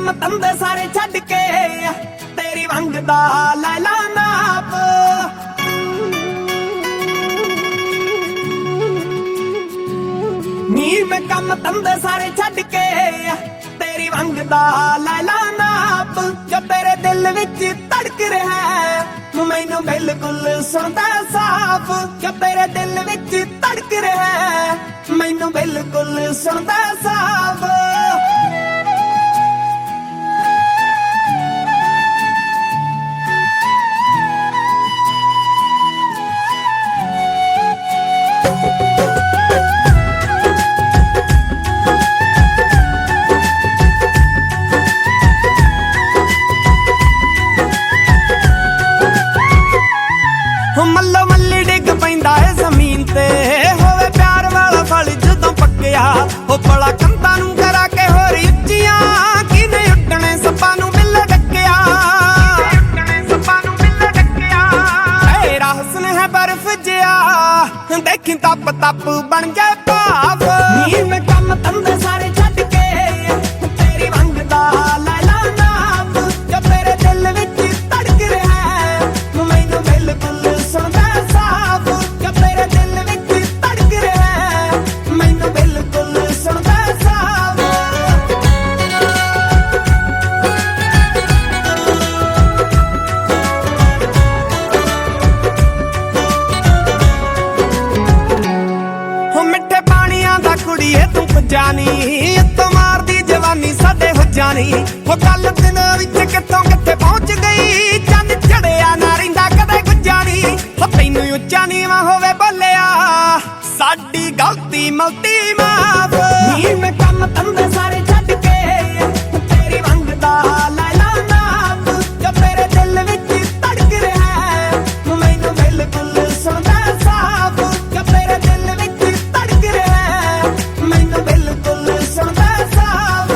ਕੰਮ ਧੰਦੇ ਸਾਰੇ ਛੱਡ ਕੇ ਤੇਰੀ ਮੰਗਦਾ ਲੈ ਲਾ ਨਾਪ ਨੀ ਮੈਂ ਕੰਮ ਧੰਦੇ ਸਾਰੇ ਛੱਡ ਕੇ ਤੇਰੀ ਮੰਗਦਾ ਲੈ ਲਾ ਨਾਪ ਜੋ ਤੇਰੇ ਦਿਲ ਵਿੱਚ ਧੜਕ ਰਿਹਾ ਮੈਨੂੰ ਬਿਲਕੁਲ ਸੁਣਦਾ ਸਾਫ਼ ਜੋ ਤੇਰੇ ਦਿਲ ਵਿੱਚ ਧੜਕ ਰਿਹਾ ਮੈਨੂੰ ਬਿਲਕੁਲ ਸੁਣਦਾ ਸਾਫ਼ ਮੱਲੋ ਮੱਲੀ ਡਿੱਗ ਪੈਂਦਾ ਏ ਜ਼ਮੀਨ ਤੇ ਹੋਵੇ ਪਿਆਰ ਵਾਲਾ ਫਲ ਜਦੋਂ ਪੱਕਿਆ ਉਹ ਬੜਾ ਕੰਧਾਂ ਨੂੰ ਕਰਾ ਕੇ ਹੋਰ ਉੱਚੀਆਂ ਕਿਨੇ ਉੱਡਣੇ ਸੱਪਾਂ ਨੂੰ ਬਿੱਲ ਡੱਕਿਆ ਤੇਰਾ ਹੁਸਨ ਹੈ ਬਰਫ਼ ਜਿਹਾ ਦੇਖੀ ਤਪ ਤਪ ਬਣ ਜਾਏ ਭਾਵ ਨੀ ਮੈਂ ਕੰਮ ਧੰਦੇ ਸਾਰੇ ਛੱਡ ਕੇ ਤੇਰੀ ਮੰਗਦਾ ਲੈ ਲਾ ਨਾਪ ਜੋ ਤੇਰੇ ਦਿਲ ਵਿੱਚ ਧੜਕ ਰਿਹਾ ਮੈਨੂੰ ਬਿਲਕੁਲ ਸੁਣਦਾ ਸਾਫ਼ ਜੋ ਤੇਰੇ ਦਿਲ ਵਿੱਚ ਧੜਕ ਰਿਹਾ ਮੈਨੂੰ ਬਿਲਕੁਲ ਸੁਣਦਾ ਸਾਫ਼ ਹੋ ਮਿੱਠੇ ਪਾਣੀਆਂ ਦਾ ਕੁੜੀਏ ਤੂੰ ਜਾਨੀ ਉੱਤੋਂ ਮਾਰਦੀ ਜਵਾਨੀ ਸਾਡੇ ਹੋ ਜਾਣੀ ਹੋ ਕੱਲ ਦਿਨ ਵਿੱਚ ਕਿੱਥੋਂ ਕਿੱਥੇ ਪਹੁੰਚ ਗਈ ਚੰਨ ਚੜਿਆ ਨਾ ਰਹਿੰਦਾ ਕਦੇ ਗੁੱਜਾ ਨੀ ਹੋ ਤੈਨੂੰ ਉੱਚਾ ਨੀਵਾਂ ਹੋਵੇ ਬੋਲਿਆ ਸਾਡੀ ਗਲਤੀ ਮਲਤੀ ਮਾਫ ਨੀ ਮੈਂ ਕੰਮ ਧੰਦੇ ਸਾਰੇ ਛੱਡ ਕੇ ਤੇਰੀ ਮੰਗਦਾ ਲੈ ਲਾ ਨਾਪ ਜੋ ਤੇਰੇ ਦਿਲ ਵਿੱਚ ਧੜਕ ਰਿਹਾ ਮੈਨੂੰ ਬਿਲਕੁਲ ਸੁਣਦਾ ਸਾਫ਼ ਜੋ ਤੇਰੇ ਦਿਲ ਵਿੱਚ ਧੜਕ ਰਿਹਾ ਮੈਨੂੰ ਬਿਲਕੁਲ ਸੁਣਦਾ ਸਾਫ਼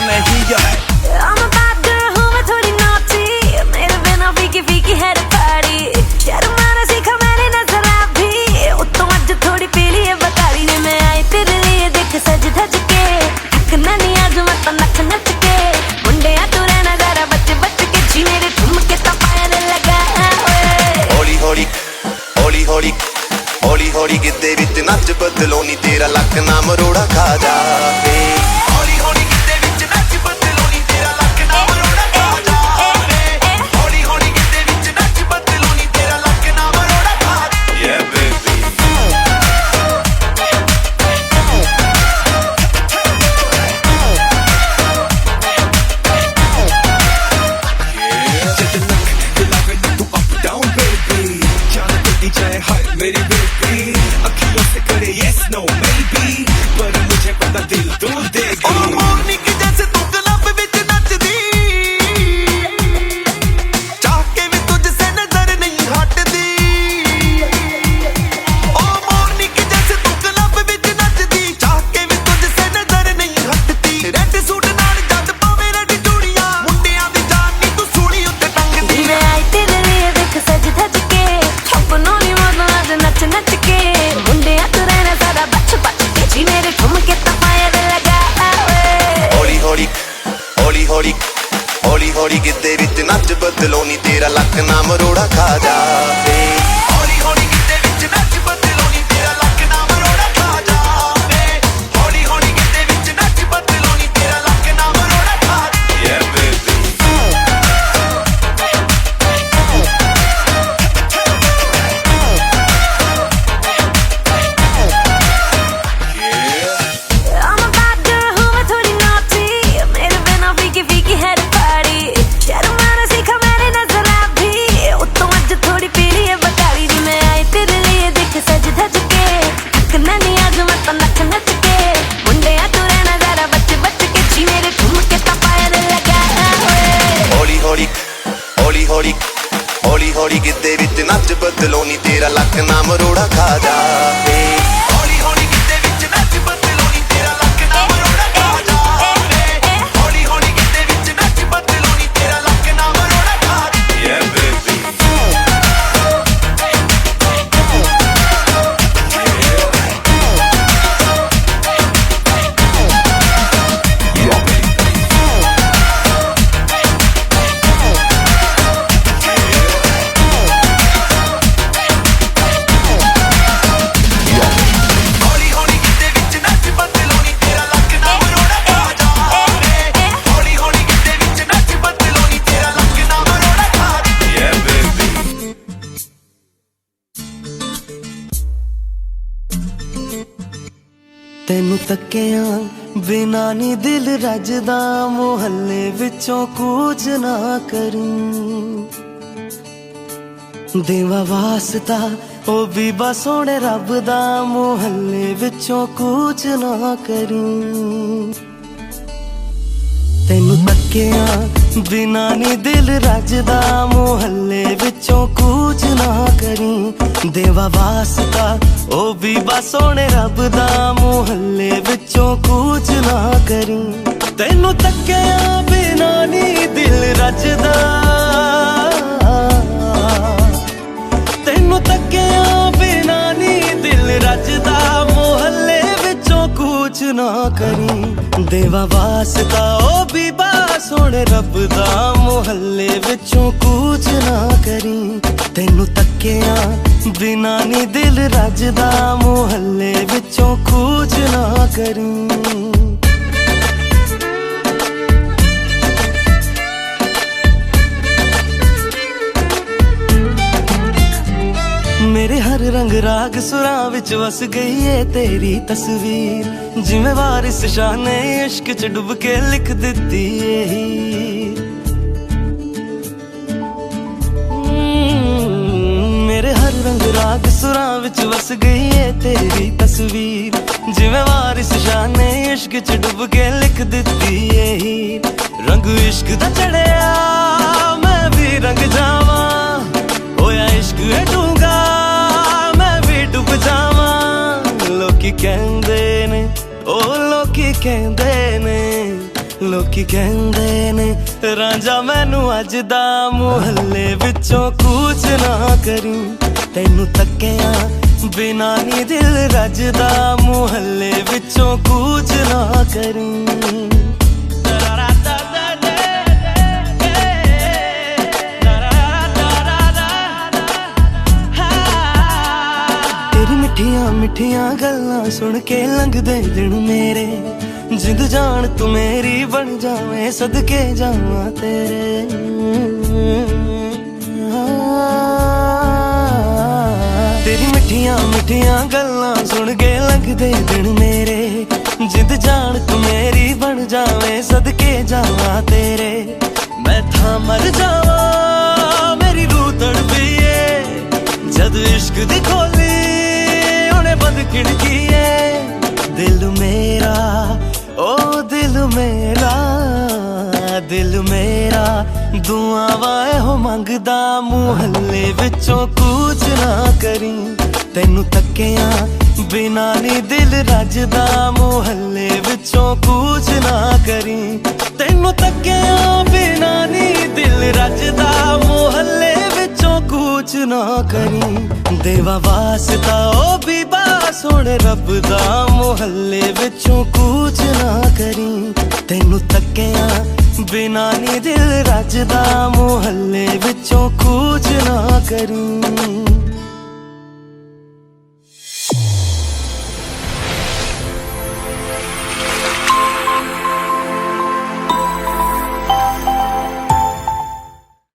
I'm a bad girl who मैं थोड़ी naughty मेरे बिना फीकी फीकी है पारी शर्माना सीखा मैंने नजर आ भी उत्तों अज थोड़ी पीली है बताड़ी ने मैं आई तेरे लिए देख सज धज के थकना नहीं आज मैं तो नच नच के मुंडे तू रहना जरा बच बच के जी मेरे ठुमके तो पायल लगा हौली हौली हौली हौली हौली हौली गिद्दे विच नच बदलो नी तेरा लक ना मरोड़ा खा जावे हौली हौली गिद्दे विच नच बदलो नी तेरा लक ना मरोड़ा खा जावे हौली हौली गिद्दे विच नच बदलो नी तेरा लक ना मरोड़ा खा yeah baby मेरी बेटी अखियों से करे yes no maybe पर मुझे पता दिल तू देगी ओ मोरनी की जैसे तू क्लब विच नचदी चाह के भी तुझसे नजर नहीं हटदी ओ मोरनी की जैसे तू क्लब विच नचदी चाह के भी तुझसे नजर नहीं हटदी रेड सूट नाल जद पावे रेड चूड़ियां मुंडियां दी जान नी तू सूली उत्ते टंगदी मैं आई तेरे लिए देख सज धज के अपनों नी आज नच नच के मुंडे तू रहना सारा बच बच के जी मेरे ठुमके तो पायल लगा हौली हौली हौली हौली हौली हौली गिद्दे विच नच बदलो नी तेरा लक ना मरोड़ा खा जावे हौली हौली गिद्दे विच नच बदलो नी तेरा लक ना मरोड़ा खा जावे हौली हौली गिद्दे विच नच बदलो नी तेरा लक ना मरोड़ा खा yeah baby I'm a bad girl who मैं थोड़ी naughty मेरे बिना फीकी फीकी है पारी शर्माना सीखा मैंने नजर आ भी उत्तों अज थोड़ी पीली है बताड़ी नी मैं आई तेरे लिए देख सज धज के थकना नहीं आज मैं तो नच नच के मुंडे तू रहना जरा बच बच के जी मेरे ठुमके तो पायल लगा हौली हौली हौली हौली हौली हौली गिद्दे विच नच बदलो नी तेरा लक ना मरोड़ा खा जावे हौली हौली गिद्दे विच नच बदलो नी ਤੈਨੂੰ ਤੱਕਿਆ ਬਿਨਾ ਨੀ ਦਿਲ ਰੱਜਦਾ, ਮੁਹੱਲੇ ਵਿੱਚੋਂ ਕੂਚ ਨਾ ਕਰੀ। ਦੇਵਾ ਵਾਸਤਾ ਉਹ ਵੀ ਬਸ ਸੋਹਣੇ ਰੱਬ ਦਾ, ਮੁਹੱਲੇ ਵਿੱਚੋਂ ਕੂਚ ਨਾ ਕਰੀ। ਤੈਨੂੰ ਤੱਕਿਆ ਬਿਨਾ ਨੀ ਦਿਲ ਰੱਜਦਾ, ਮੁਹੱਲੇ ਵਿੱਚੋਂ ਕੂਚ ਨਾ ਕਰੀ। ਦੇਵਾ ਵਾਸਤਾ ਉਹ ਵੀ ਬਸ ਸੋਹਣੇ ਰੱਬ ਦਾ, ਮੁਹੱਲੇ ਵਿੱਚੋਂ ਕੂਚ ਨਾ ਕਰੀ। ਤੈਨੂੰ ਤੱਕਿਆ ਬਿਨਾ ਨੀ ਦਿਲ ਰੱਜਦਾ, ਤੈਨੂੰ ਤੱਕਿਆ ਬਿਨਾ ਨੀ ਦਿਲ ਰੱਜਦਾ, ਮੁਹੱਲੇ ਵਿੱਚੋਂ ਕੂਚ ਨਾ ਕਰੀ। ਦੇਵਾ ਵਾਸਤਾ ਉਹ ਵੀ ਬਸ ਸੋਹਣੇ ਰੱਬ ਦਾ, ਮੁਹੱਲੇ ਵਿੱਚੋਂ ਕੂਚ ਨਾ ਕਰੀ। ਤੈਨੂੰ ਤੱਕਿਆ ਬਿਨਾ ਨੀ ਦਿਲ ਰੱਜਦਾ, ਮੁਹੱਲੇ ਵਿੱਚੋਂ ਕੂਚ ਨਾ ਕਰੀ। ਮੇਰੇ ਹਰ ਰੰਗ ਰਾਗ ਸੁਰਾਂ ਵਿੱਚ ਵਸ ਗਈ ਏ ਤੇਰੀ ਤਸਵੀਰ, ਜਿਵੇਂ ਵਾਰਿਸ ਸ਼ਾਹ ਨੇ ਇਸ਼ਕ ਚ ਡੁੱਬ ਕੇ ਲਿਖ ਦਿੱਤੀ ਏ ਹੀਰ। ਮੇਰੇ ਹਰ ਰੰਗ ਰਾਗ ਸੁਰਾਂ ਵਿੱਚ ਵਸ ਗਈ ਏ ਤੇਰੀ ਤਸਵੀਰ, ਜਿਵੇਂ ਵਾਰਿਸ ਸ਼ਾਹ ਨੇ ਇਸ਼ਕ ਚ ਡੁੱਬ ਕੇ ਲਿਖ ਦਿੱਤੀ ਏ ਹੀਰ। ਰੰਗ ਇਸ਼ਕ ਦਾ ਚੜਿਆ ਮੈਂ ਵੀ ਰੰਗ ਜਾਵਾਂ, ਹੋਇਆ ਇਸ਼ਕ ਏ ਡੂੰਘਾ ਡੁੱਬ ਜਾਵਾਂ। ਲੋਕੀ ਕਹਿੰਦੇ ਨੇ, ਉਹ ਲੋਕੀ ਕਹਿੰਦੇ ਨੇ, ਲੋਕੀ ਕਹਿੰਦੇ ਨੇ ਰਾਂਝਾ ਮੈਨੂੰ ਅੱਜ ਦਾ, ਮੁਹੱਲੇ ਵਿੱਚੋਂ ਕੂਚ ਨਾ ਕਰੀ। ਤੈਨੂੰ ਤੱਕਿਆ ਬਿਨਾ ਨੀ ਦਿਲ ਰੱਜਦਾ, ਮੁਹੱਲੇ ਵਿੱਚੋਂ ਕੂਚ ਨਾ ਕਰੀ। ਮਿੱਠੀਆਂ ਮਿੱਠੀਆਂ ਗੱਲਾਂ ਸੁਣ ਕੇ ਲੰਘਦੇ ਦਿਨ ਮੇਰੇ, ਜਿੰਦ ਜਾਨ ਤੂੰ ਮੇਰੀ ਬਣ ਜਾਵੇਂ, ਸਦਕੇ ਜਾਵਾਂ ਤੇਰੇ। ਤੇਰੀ ਮਿੱਠੀਆਂ ਮਿੱਠੀਆਂ ਗੱਲਾਂ ਸੁਣ ਕੇ ਲੰਘਦੇ ਦਿਨ ਮੇਰੇ, ਜਿੰਦ ਜਾਨ ਤੂੰ ਮੇਰੀ ਬਣ ਜਾਵੇਂ, ਸਦਕੇ ਜਾਵਾਂ ਤੇਰੇ। ਮੈਂ ਥਾਂ ਮਰ ਜਾਵਾਂ ਮੇਰੀ ਰੂਹ ਤੜਪੀ ਏ, ਜਦ ਇਸ਼ਕ ਦੀ ਖੋਲੀ ਬੰਦ ਖਿੜਕੀ ਏ। ਦਿਲ ਮੇਰਾ ਓ ਦਿਲ ਮੇਰਾ, ਦਿਲ ਮੇਰਾ ਦੁਆਵਾਂ ਇਹੋ ਮੰਗਦਾ, ਮੁਹੱਲੇ ਵਿੱਚੋਂ ਕੂਚ ਨਾ ਕਰੀ। ਤੈਨੂੰ ਤੱਕਿਆ ਬਿਨਾ ਨੀ ਦਿਲ ਰੱਜਦਾ, ਮੁਹੱਲੇ ਵਿੱਚੋਂ ਕੂਚ ਨਾ ਕਰੀ। ਤੈਨੂੰ ਤੱਕਿਆ ਬਿਨਾ ਨੀ ਦਿਲ ਰੱਜਦਾ, ਮੁਹੱਲੇ ਵਿੱਚੋਂ ਕੂਚ ਨਾ ਕਰੀ। ਦੇਵਾ ਵਾਸਤਾ ਉਹ ਵੀ ਬਸ ਸੋਹਣੇ ਰੱਬ ਦਾ, ਮੁਹੱਲੇ ਵਿੱਚੋਂ ਕੂਚ ਨਾ ਕਰੀ। ਤੈਨੂੰ ਤੱਕਿਆ ਬਿਨਾ ਨੀ ਦਿਲ ਰੱਜਦਾ, ਮੁਹੱਲੇ ਵਿੱਚੋਂ ਕੂਚ ਨਾ ਕਰੀ।